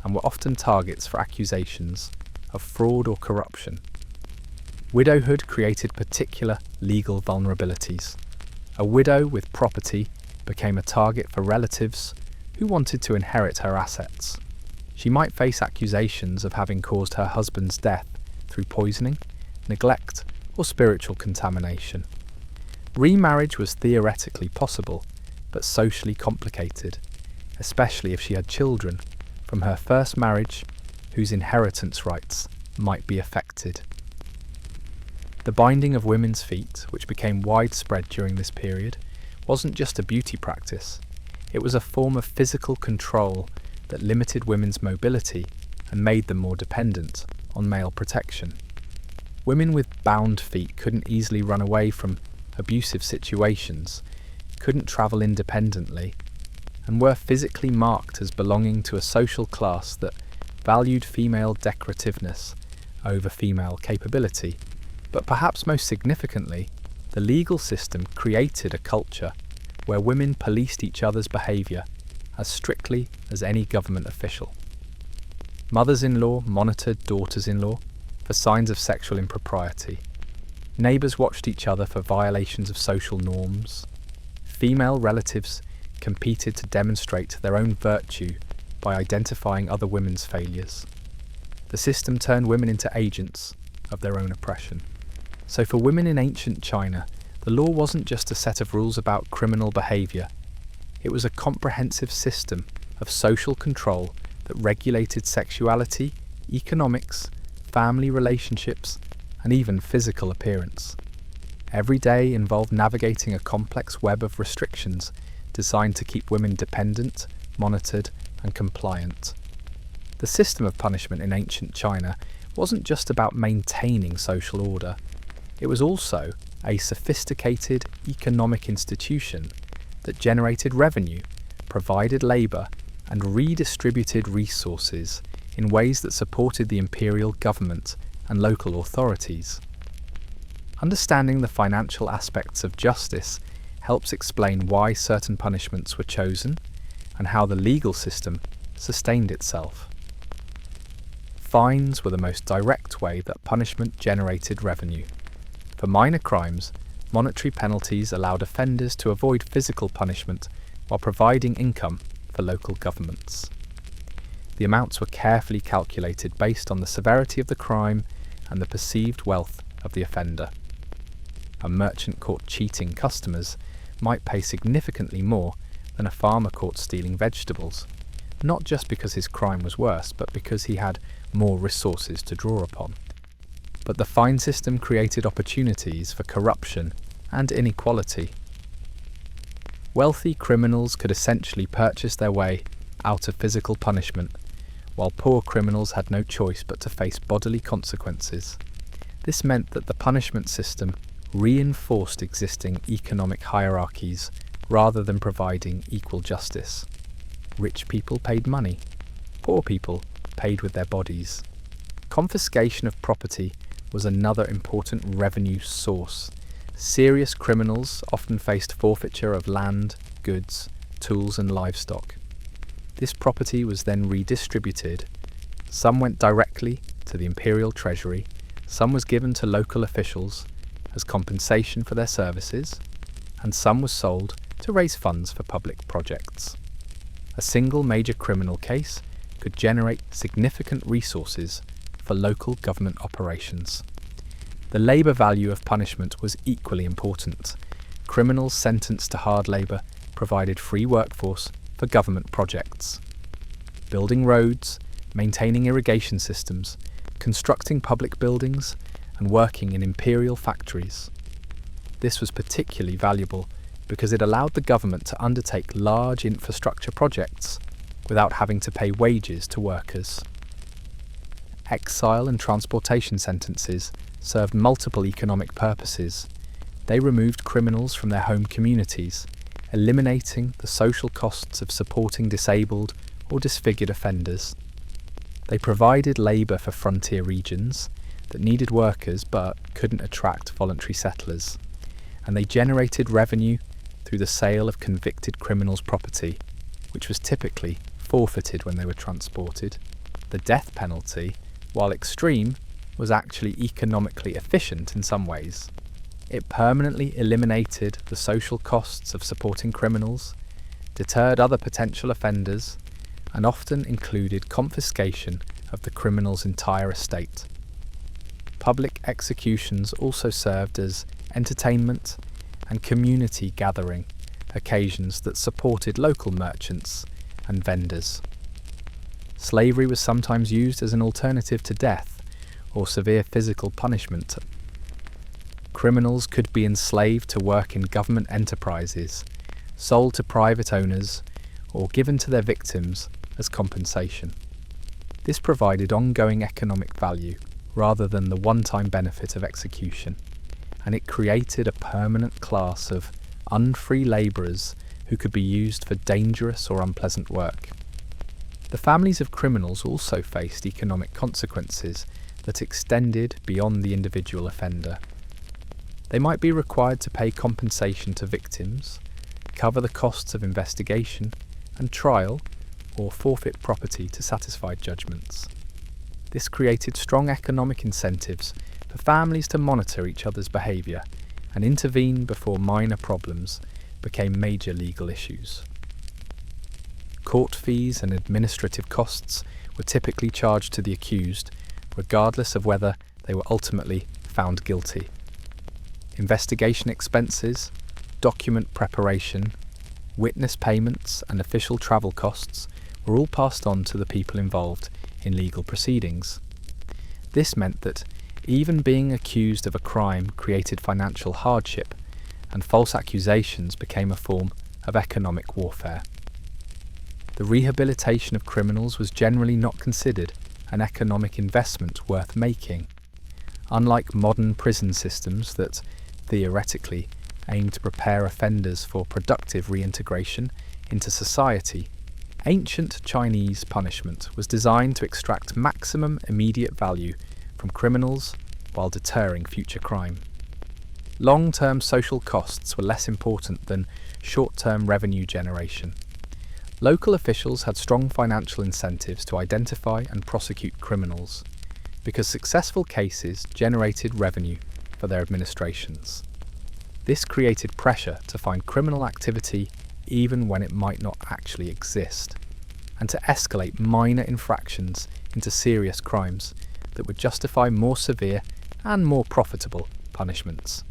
Speaker 1: and were often targets for accusations of fraud or corruption. Widowhood created particular legal vulnerabilities. A widow with property became a target for relatives who wanted to inherit her assets. She might face accusations of having caused her husband's death through poisoning, neglect, or spiritual contamination. Remarriage was theoretically possible, but socially complicated, especially if she had children from her first marriage whose inheritance rights might be affected. The binding of women's feet, which became widespread during this period, wasn't just a beauty practice. It was a form of physical control that limited women's mobility and made them more dependent on male protection. Women with bound feet couldn't easily run away from abusive situations, couldn't travel independently, and were physically marked as belonging to a social class that valued female decorativeness over female capability. But perhaps most significantly, the legal system created a culture where women policed each other's behaviour as strictly as any government official. Mothers-in-law monitored daughters-in-law for signs of sexual impropriety. Neighbours watched each other for violations of social norms. Female relatives competed to demonstrate their own virtue by identifying other women's failures. The system turned women into agents of their own oppression. So for women in ancient China, the law wasn't just a set of rules about criminal behaviour. It was a comprehensive system of social control that regulated sexuality, economics, family relationships, and even physical appearance. Every day involved navigating a complex web of restrictions designed to keep women dependent, monitored, and compliant. The system of punishment in ancient China wasn't just about maintaining social order. It was also a sophisticated economic institution that generated revenue, provided labour, and redistributed resources in ways that supported the imperial government and local authorities. Understanding the financial aspects of justice helps explain why certain punishments were chosen and how the legal system sustained itself. Fines were the most direct way that punishment generated revenue. For minor crimes, monetary penalties allowed offenders to avoid physical punishment while providing income for local governments. The amounts were carefully calculated based on the severity of the crime and the perceived wealth of the offender. A merchant caught cheating customers might pay significantly more than a farmer caught stealing vegetables, not just because his crime was worse, but because he had more resources to draw upon. But the fine system created opportunities for corruption and inequality. Wealthy criminals could essentially purchase their way out of physical punishment, while poor criminals had no choice but to face bodily consequences. This meant that the punishment system reinforced existing economic hierarchies rather than providing equal justice. Rich people paid money, poor people paid with their bodies. Confiscation of property was another important revenue source. Serious criminals often faced forfeiture of land, goods, tools, and livestock. This property was then redistributed. Some went directly to the imperial treasury, some was given to local officials as compensation for their services, and some was sold to raise funds for public projects. A single major criminal case could generate significant resources for local government operations. The labour value of punishment was equally important. Criminals sentenced to hard labour provided free workforce for government projects. Building roads, maintaining irrigation systems, constructing public buildings, and working in imperial factories. This was particularly valuable because it allowed the government to undertake large infrastructure projects without having to pay wages to workers. Exile and transportation sentences served multiple economic purposes. They removed criminals from their home communities, eliminating the social costs of supporting disabled or disfigured offenders. They provided labour for frontier regions that needed workers but couldn't attract voluntary settlers, and they generated revenue through the sale of convicted criminals' property, which was typically forfeited when they were transported. The death penalty, while extreme, was actually economically efficient in some ways. It permanently eliminated the social costs of supporting criminals, deterred other potential offenders, and often included confiscation of the criminal's entire estate. Public executions also served as entertainment and community gathering occasions that supported local merchants and vendors. Slavery was sometimes used as an alternative to death or severe physical punishment. Criminals could be enslaved to work in government enterprises, sold to private owners, or given to their victims as compensation. This provided ongoing economic value rather than the one-time benefit of execution, and it created a permanent class of unfree labourers who could be used for dangerous or unpleasant work. The families of criminals also faced economic consequences that extended beyond the individual offender. They might be required to pay compensation to victims, cover the costs of investigation and trial, or forfeit property to satisfy judgments. This created strong economic incentives for families to monitor each other's behaviour and intervene before minor problems became major legal issues. Court fees and administrative costs were typically charged to the accused, regardless of whether they were ultimately found guilty. Investigation expenses, document preparation, witness payments, and official travel costs were all passed on to the people involved in legal proceedings. This meant that even being accused of a crime created financial hardship, and false accusations became a form of economic warfare. The rehabilitation of criminals was generally not considered an economic investment worth making. Unlike modern prison systems that, theoretically, aim to prepare offenders for productive reintegration into society, ancient Chinese punishment was designed to extract maximum immediate value from criminals while deterring future crime. Long-term social costs were less important than short-term revenue generation. Local officials had strong financial incentives to identify and prosecute criminals, because successful cases generated revenue for their administrations. This created pressure to find criminal activity even when it might not actually exist, and to escalate minor infractions into serious crimes that would justify more severe and more profitable punishments.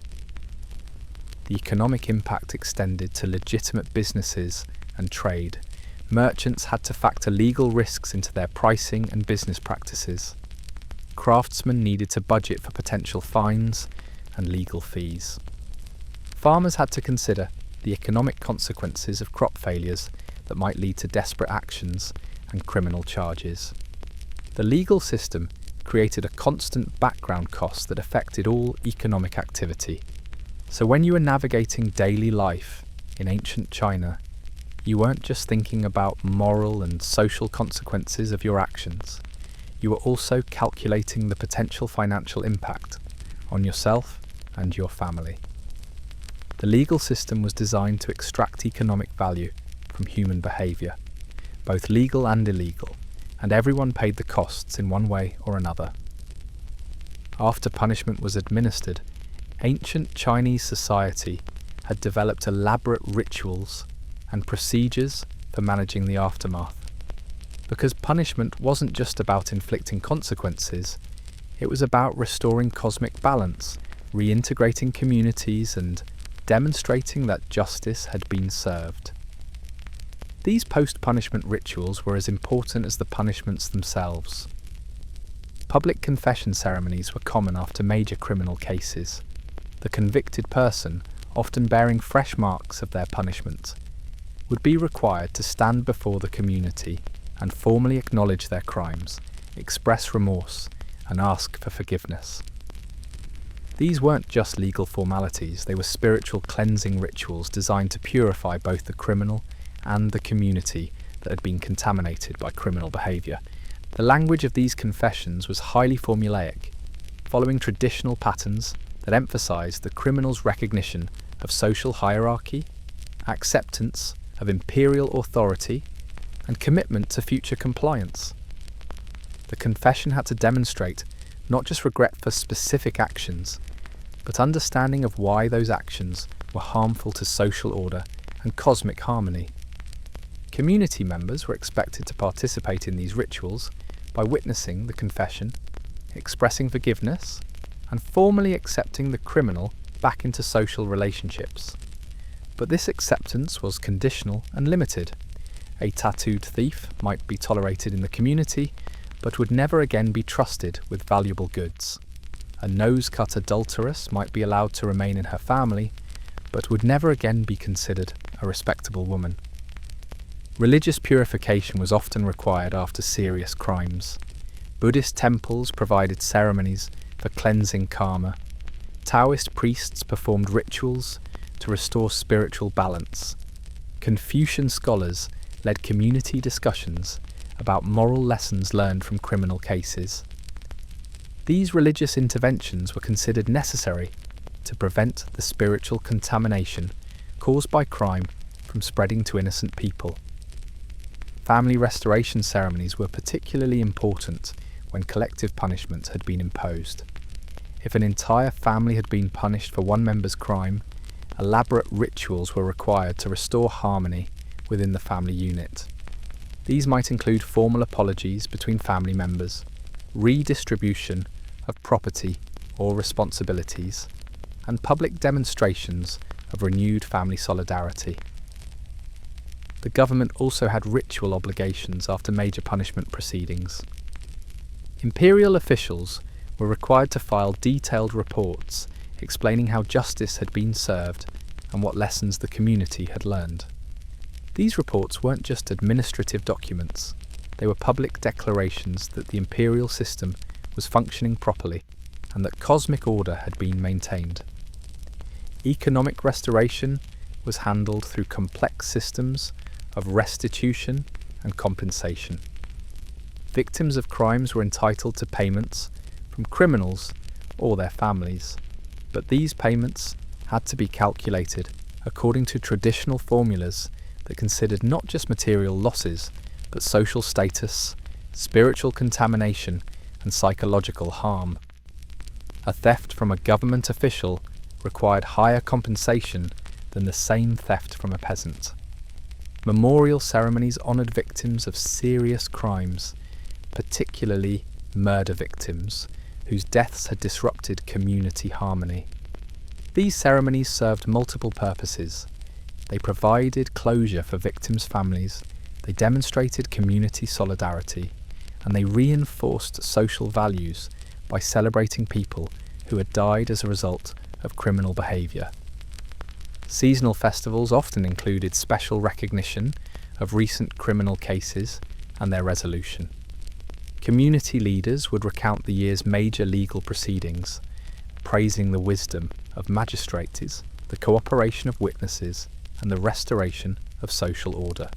Speaker 1: The economic impact extended to legitimate businesses and trade. Merchants had to factor legal risks into their pricing and business practices. Craftsmen needed to budget for potential fines and legal fees. Farmers had to consider the economic consequences of crop failures that might lead to desperate actions and criminal charges. The legal system created a constant background cost that affected all economic activity. So when you were navigating daily life in ancient China, you weren't just thinking about moral and social consequences of your actions. You were also calculating the potential financial impact on yourself and your family. The legal system was designed to extract economic value from human behaviour, both legal and illegal, and everyone paid the costs in one way or another. After punishment was administered, ancient Chinese society had developed elaborate rituals and procedures for managing the aftermath. Because punishment wasn't just about inflicting consequences, it was about restoring cosmic balance, reintegrating communities, and demonstrating that justice had been served. These post-punishment rituals were as important as the punishments themselves. Public confession ceremonies were common after major criminal cases. The convicted person, often bearing fresh marks of their punishment, would be required to stand before the community and formally acknowledge their crimes, express remorse, and ask for forgiveness. These weren't just legal formalities, they were spiritual cleansing rituals designed to purify both the criminal and the community that had been contaminated by criminal behaviour. The language of these confessions was highly formulaic, following traditional patterns that emphasised the criminal's recognition of social hierarchy, acceptance of imperial authority, and commitment to future compliance. The confession had to demonstrate not just regret for specific actions, but understanding of why those actions were harmful to social order and cosmic harmony. Community members were expected to participate in these rituals by witnessing the confession, expressing forgiveness, and formally accepting the criminal back into social relationships. But this acceptance was conditional and limited. A tattooed thief might be tolerated in the community, but would never again be trusted with valuable goods. A nose-cut adulteress might be allowed to remain in her family, but would never again be considered a respectable woman. Religious purification was often required after serious crimes. Buddhist temples provided ceremonies for cleansing karma. Taoist priests performed rituals to restore spiritual balance. Confucian scholars led community discussions about moral lessons learned from criminal cases. These religious interventions were considered necessary to prevent the spiritual contamination caused by crime from spreading to innocent people. Family restoration ceremonies were particularly important when collective punishment had been imposed. If an entire family had been punished for one member's crime, elaborate rituals were required to restore harmony within the family unit. These might include formal apologies between family members, redistribution of property or responsibilities, and public demonstrations of renewed family solidarity. The government also had ritual obligations after major punishment proceedings. Imperial officials were required to file detailed reports explaining how justice had been served and what lessons the community had learned. These reports weren't just administrative documents, they were public declarations that the imperial system was functioning properly and that cosmic order had been maintained. Economic restoration was handled through complex systems of restitution and compensation. Victims of crimes were entitled to payments from criminals or their families, but these payments had to be calculated according to traditional formulas that considered not just material losses, but social status, spiritual contamination, and psychological harm. A theft from a government official required higher compensation than the same theft from a peasant. Memorial ceremonies honoured victims of serious crimes, particularly murder victims, whose deaths had disrupted community harmony. These ceremonies served multiple purposes. They provided closure for victims' families, they demonstrated community solidarity, and they reinforced social values by celebrating people who had died as a result of criminal behaviour. Seasonal festivals often included special recognition of recent criminal cases and their resolution. Community leaders would recount the year's major legal proceedings, praising the wisdom of magistrates, the cooperation of witnesses, and the restoration of social order.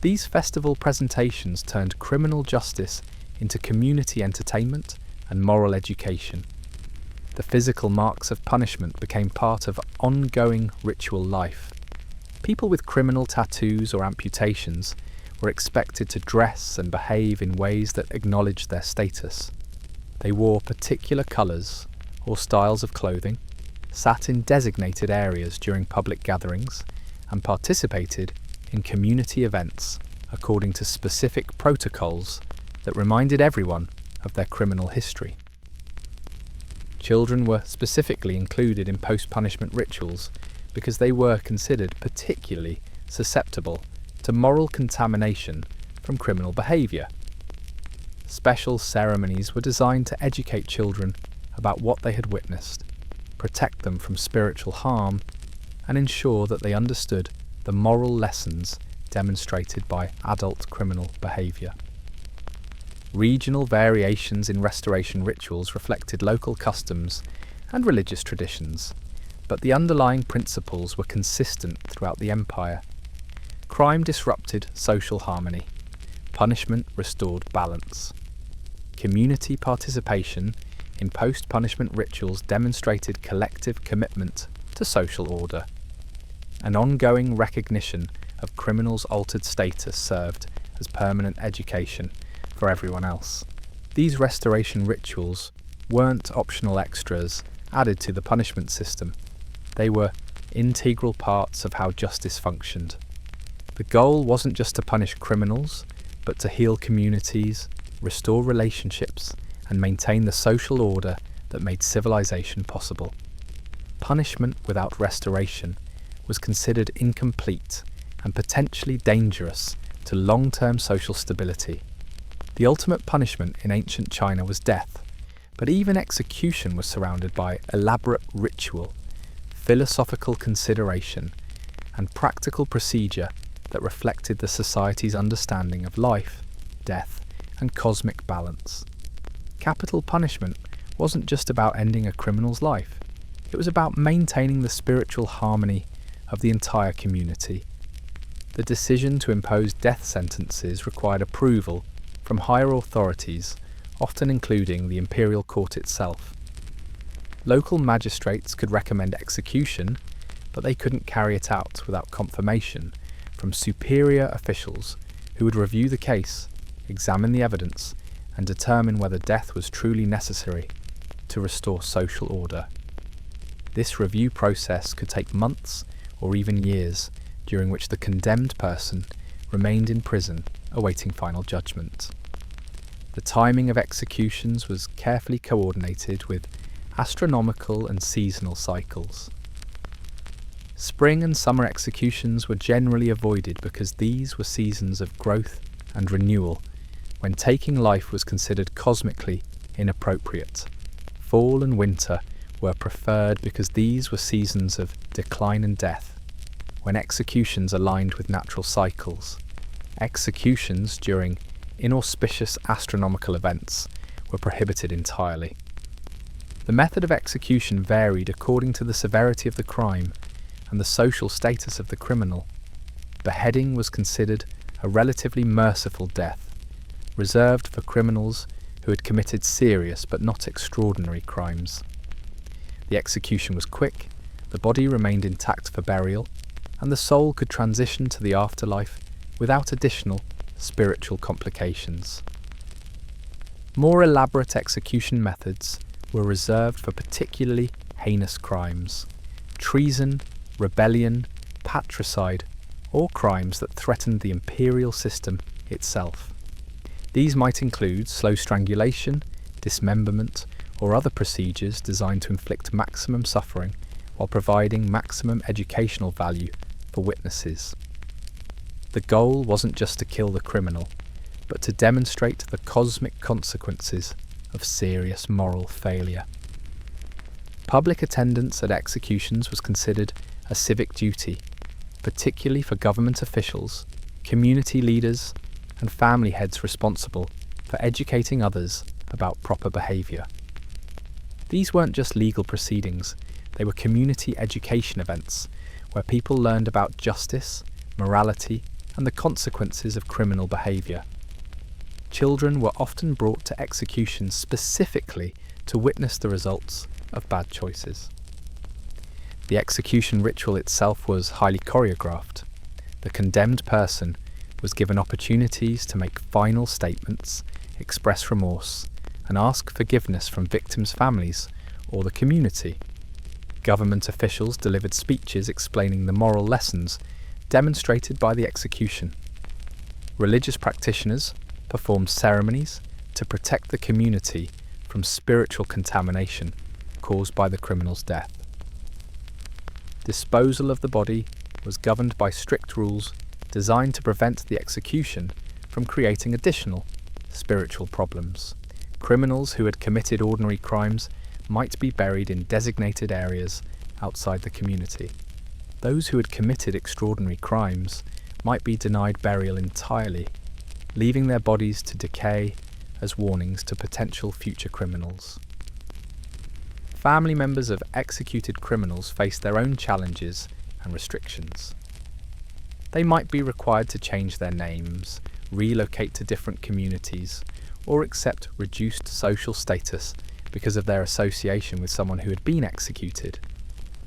Speaker 1: These festival presentations turned criminal justice into community entertainment and moral education. The physical marks of punishment became part of ongoing ritual life. People with criminal tattoos or amputations were expected to dress and behave in ways that acknowledged their status. They wore particular colours or styles of clothing, sat in designated areas during public gatherings, and participated in community events according to specific protocols that reminded everyone of their criminal history. Children were specifically included in post-punishment rituals because they were considered particularly susceptible to moral contamination from criminal behaviour. Special ceremonies were designed to educate children about what they had witnessed, protect them from spiritual harm, and ensure that they understood the moral lessons demonstrated by adult criminal behaviour. Regional variations in restoration rituals reflected local customs and religious traditions, but the underlying principles were consistent throughout the empire. Crime disrupted social harmony. Punishment restored balance. Community participation in post-punishment rituals demonstrated collective commitment to social order. An ongoing recognition of criminals' altered status served as permanent education for everyone else. These restoration rituals weren't optional extras added to the punishment system. They were integral parts of how justice functioned. The goal wasn't just to punish criminals, but to heal communities, restore relationships, and maintain the social order that made civilization possible. Punishment without restoration was considered incomplete and potentially dangerous to long-term social stability. The ultimate punishment in ancient China was death, but even execution was surrounded by elaborate ritual, philosophical consideration, and practical procedure that reflected the society's understanding of life, death, and cosmic balance. Capital punishment wasn't just about ending a criminal's life, it was about maintaining the spiritual harmony of the entire community. The decision to impose death sentences required approval from higher authorities, often including the imperial court itself. Local magistrates could recommend execution, but they couldn't carry it out without confirmation from superior officials who would review the case, examine the evidence, and determine whether death was truly necessary. to restore social order. This review process could take months or even years, during which the condemned person remained in prison awaiting final judgment. The timing of executions was carefully coordinated with astronomical and seasonal cycles. Spring and summer executions were generally avoided because these were seasons of growth and renewal, when taking life was considered cosmically inappropriate. Fall and winter were preferred because these were seasons of decline and death, when executions aligned with natural cycles. Executions during inauspicious astronomical events were prohibited entirely. The method of execution varied according to the severity of the crime and the social status of the criminal. Beheading was considered a relatively merciful death, reserved for criminals who had committed serious but not extraordinary crimes. The execution was quick, the body remained intact for burial, and the soul could transition to the afterlife without additional spiritual complications. More elaborate execution methods were reserved for particularly heinous crimes: treason, rebellion, patricide, or crimes that threatened the imperial system itself. These might include slow strangulation, dismemberment, or other procedures designed to inflict maximum suffering while providing maximum educational value for witnesses. The goal wasn't just to kill the criminal, but to demonstrate the cosmic consequences of serious moral failure. Public attendance at executions was considered a civic duty, particularly for government officials, community leaders, and family heads responsible for educating others about proper behaviour. These weren't just legal proceedings, they were community education events where people learned about justice, morality, and the consequences of criminal behaviour. Children were often brought to execution specifically to witness the results of bad choices. The execution ritual itself was highly choreographed. The condemned person was given opportunities to make final statements, express remorse, and ask forgiveness from victims' families or the community. Government officials delivered speeches explaining the moral lessons demonstrated by the execution. Religious practitioners performed ceremonies to protect the community from spiritual contamination caused by the criminal's death. Disposal of the body was governed by strict rules designed to prevent the execution from creating additional spiritual problems. Criminals who had committed ordinary crimes might be buried in designated areas outside the community. Those who had committed extraordinary crimes might be denied burial entirely, leaving their bodies to decay as warnings to potential future criminals. Family members of executed criminals faced their own challenges and restrictions. They might be required to change their names, relocate to different communities, or accept reduced social status because of their association with someone who had been executed.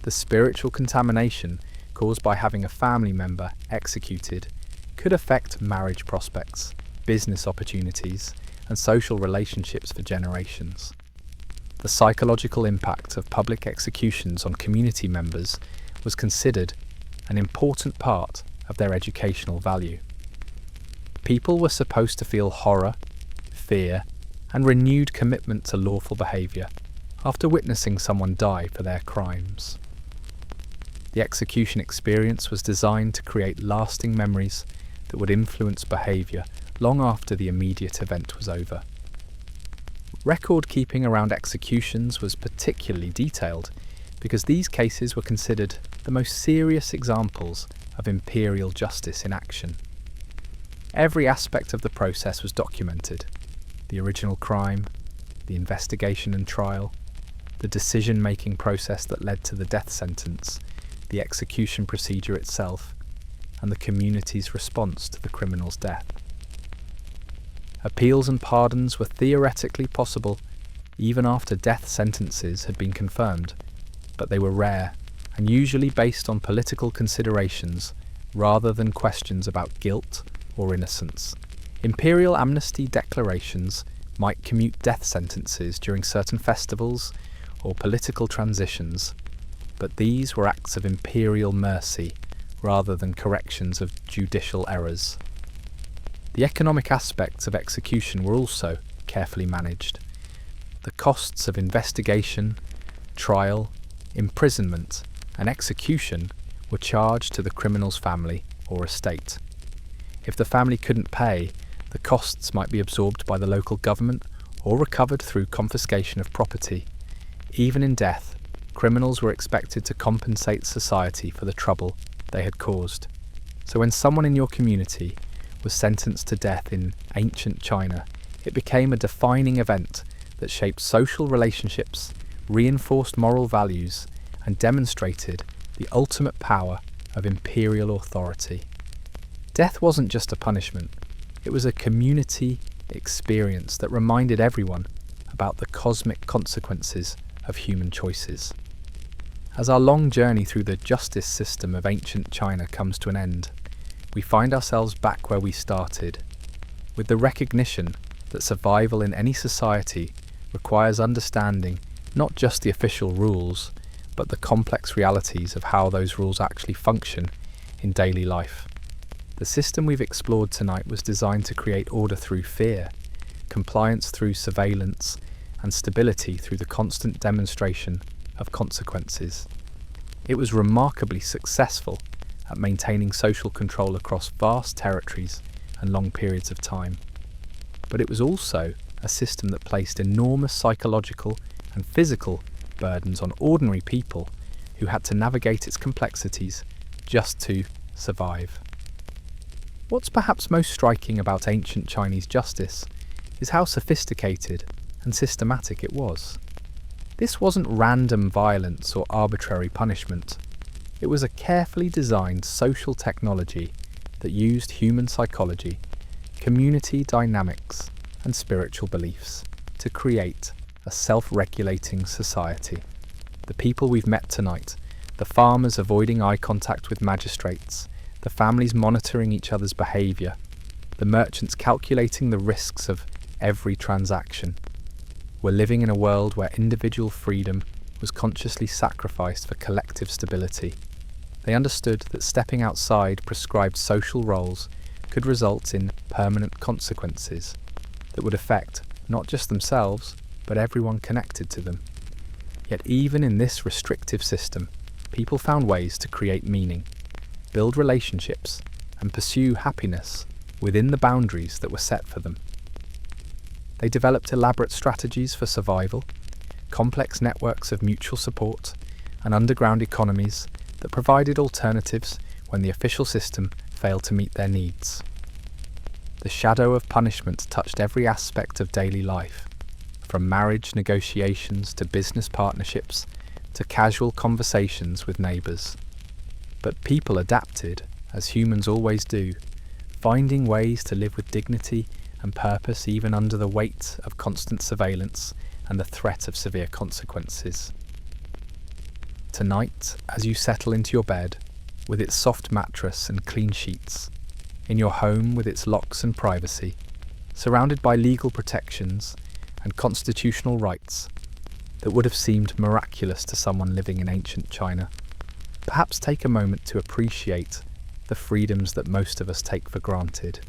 Speaker 1: The spiritual contamination caused by having a family member executed could affect marriage prospects, business opportunities, and social relationships for generations. The psychological impact of public executions on community members was considered an important part of their educational value. People were supposed to feel horror, fear, and renewed commitment to lawful behaviour after witnessing someone die for their crimes. The execution experience was designed to create lasting memories that would influence behaviour long after the immediate event was over. Record keeping around executions was particularly detailed because these cases were considered the most serious examples of imperial justice in action. Every aspect of the process was documented: the original crime, the investigation and trial, the decision-making process that led to the death sentence, the execution procedure itself, and the community's response to the criminal's death. Appeals and pardons were theoretically possible even after death sentences had been confirmed, but they were rare and usually based on political considerations rather than questions about guilt or innocence. Imperial amnesty declarations might commute death sentences during certain festivals or political transitions, but these were acts of imperial mercy rather than corrections of judicial errors. The economic aspects of execution were also carefully managed. The costs of investigation, trial, imprisonment, and execution were charged to the criminal's family or estate. If the family couldn't pay, the costs might be absorbed by the local government or recovered through confiscation of property. Even in death, criminals were expected to compensate society for the trouble they had caused. So when someone in your community was sentenced to death in ancient China, it became a defining event that shaped social relationships, reinforced moral values, and demonstrated the ultimate power of imperial authority. Death wasn't just a punishment, it was a community experience that reminded everyone about the cosmic consequences of human choices. As our long journey through the justice system of ancient China comes to an end, we find ourselves back where we started, with the recognition that survival in any society requires understanding not just the official rules, but the complex realities of how those rules actually function in daily life. The system we've explored tonight was designed to create order through fear, compliance through surveillance, and stability through the constant demonstration of consequences. It was remarkably successful at maintaining social control across vast territories and long periods of time. But it was also a system that placed enormous psychological and physical burdens on ordinary people who had to navigate its complexities just to survive. What's perhaps most striking about ancient Chinese justice is how sophisticated and systematic it was. This wasn't random violence or arbitrary punishment. It was a carefully designed social technology that used human psychology, community dynamics, and spiritual beliefs to create a self-regulating society. The people we've met tonight, the farmers avoiding eye contact with magistrates, the families monitoring each other's behaviour, the merchants calculating the risks of every transaction, were living in a world where individual freedom was consciously sacrificed for collective stability. They understood that stepping outside prescribed social roles could result in permanent consequences that would affect not just themselves, but everyone connected to them. Yet even in this restrictive system, people found ways to create meaning, build relationships, and pursue happiness within the boundaries that were set for them. They developed elaborate strategies for survival, complex networks of mutual support, and underground economies that provided alternatives when the official system failed to meet their needs. The shadow of punishment touched every aspect of daily life, from marriage negotiations to business partnerships to casual conversations with neighbours. But people adapted, as humans always do, finding ways to live with dignity and purpose even under the weight of constant surveillance and the threat of severe consequences. Tonight, as you settle into your bed, with its soft mattress and clean sheets, in your home with its locks and privacy, surrounded by legal protections and constitutional rights that would have seemed miraculous to someone living in ancient China, perhaps take a moment to appreciate the freedoms that most of us take for granted.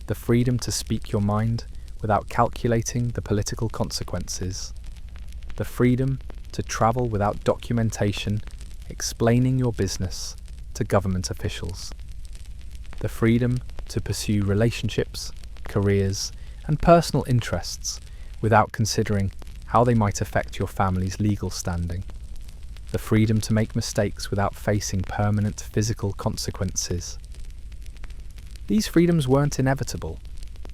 Speaker 1: The freedom to speak your mind without calculating the political consequences. The freedom to travel without documentation, explaining your business to government officials. The freedom to pursue relationships, careers, and personal interests without considering how they might affect your family's legal standing. The freedom to make mistakes without facing permanent physical consequences. These freedoms weren't inevitable.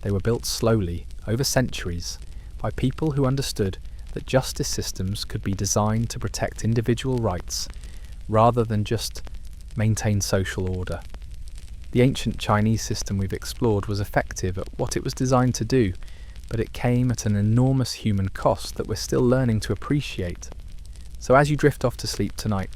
Speaker 1: They were built slowly, over centuries, by people who understood that justice systems could be designed to protect individual rights rather than just maintain social order. The ancient Chinese system we've explored was effective at what it was designed to do, but it came at an enormous human cost that we're still learning to appreciate. So as you drift off to sleep tonight,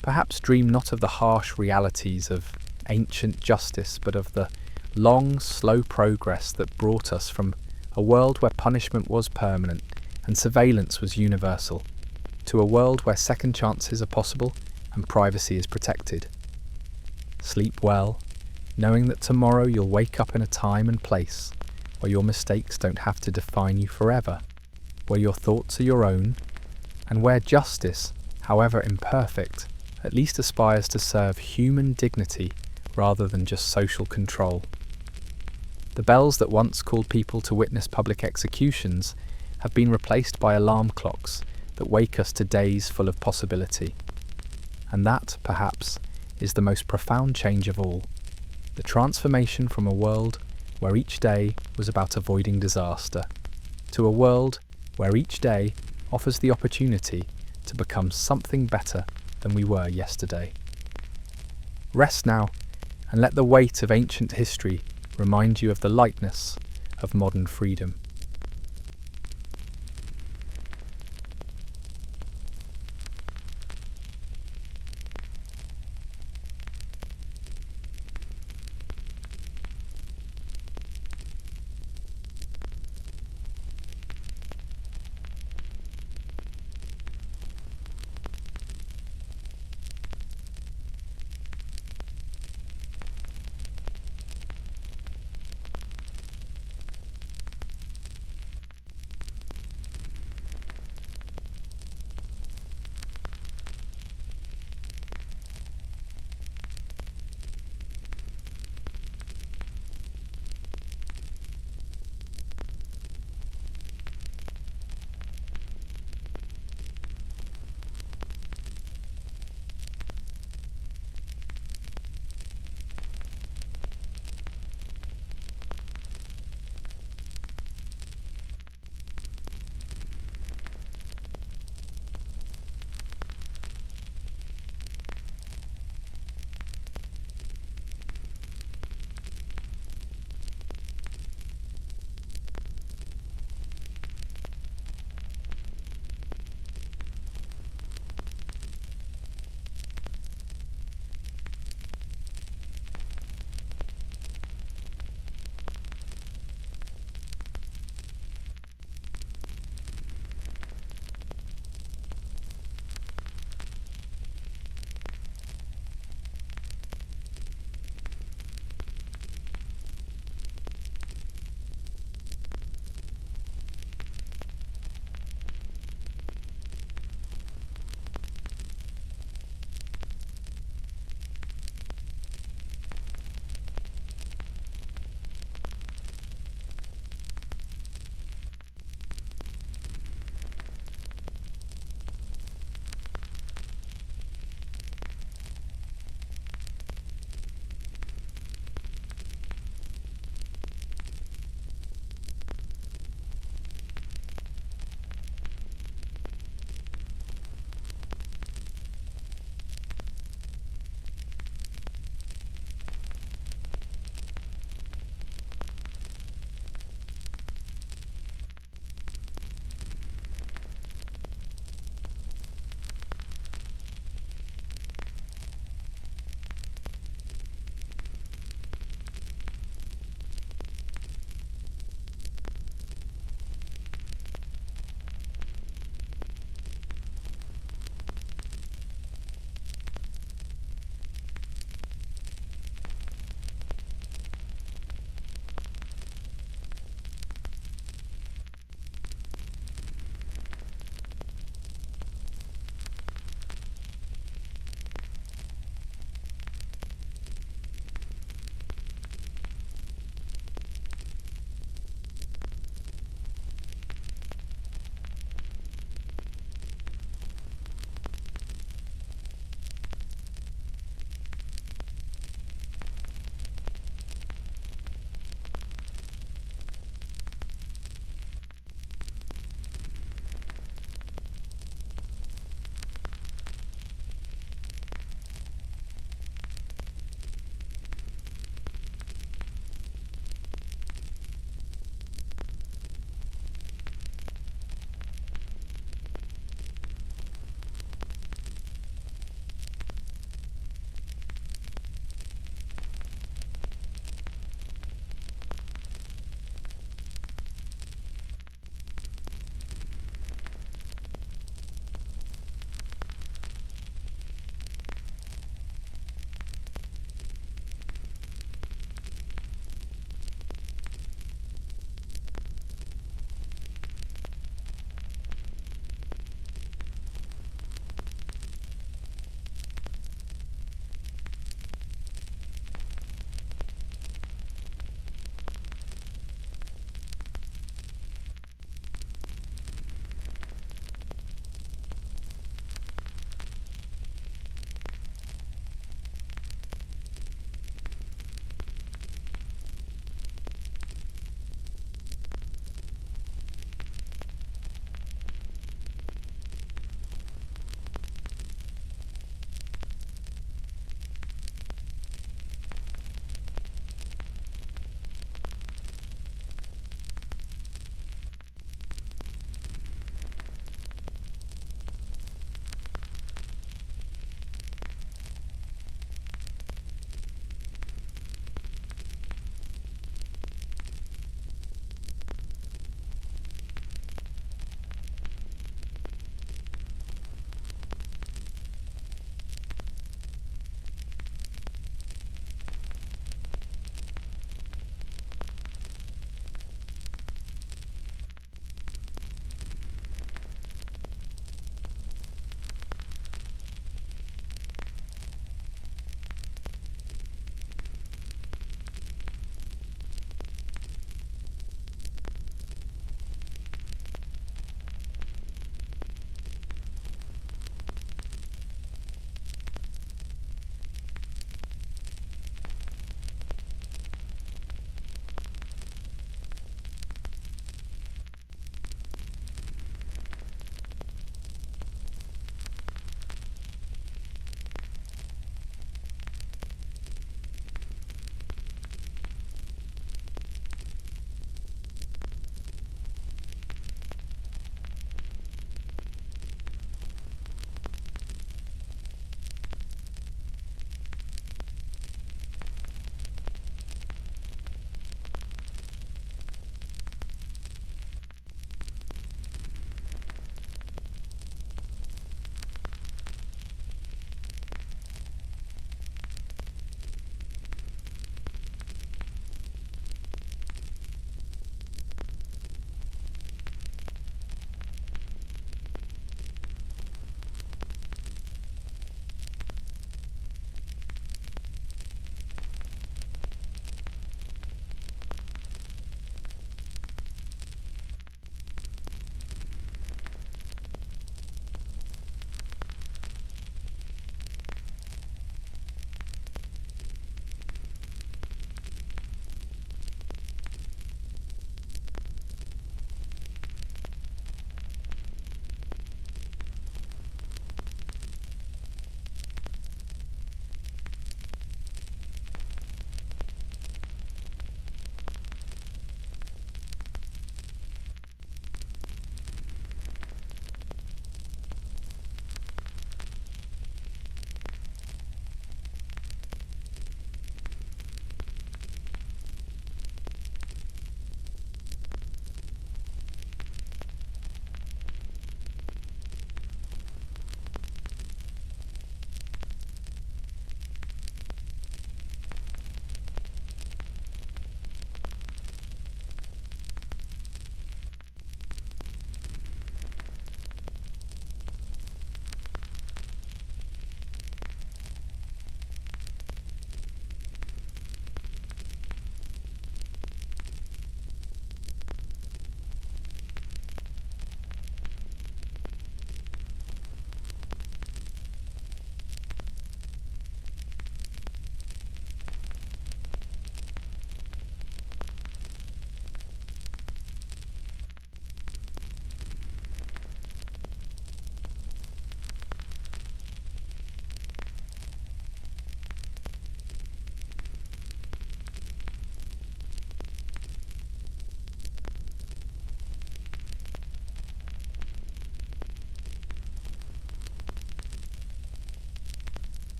Speaker 1: perhaps dream not of the harsh realities of ancient justice, but of the long, slow progress that brought us from a world where punishment was permanent and surveillance was universal, to a world where second chances are possible and privacy is protected. Sleep well, knowing that tomorrow you'll wake up in a time and place where your mistakes don't have to define you forever, where your thoughts are your own, and where justice, however imperfect, at least aspires to serve human dignity rather than just social control. The bells that once called people to witness public executions have been replaced by alarm clocks that wake us to days full of possibility. And that, perhaps, is the most profound change of all, the transformation from a world where each day was about avoiding disaster, to a world where each day offers the opportunity to become something better than we were yesterday. Rest now, and let the weight of ancient history remind you of the lightness of modern freedom.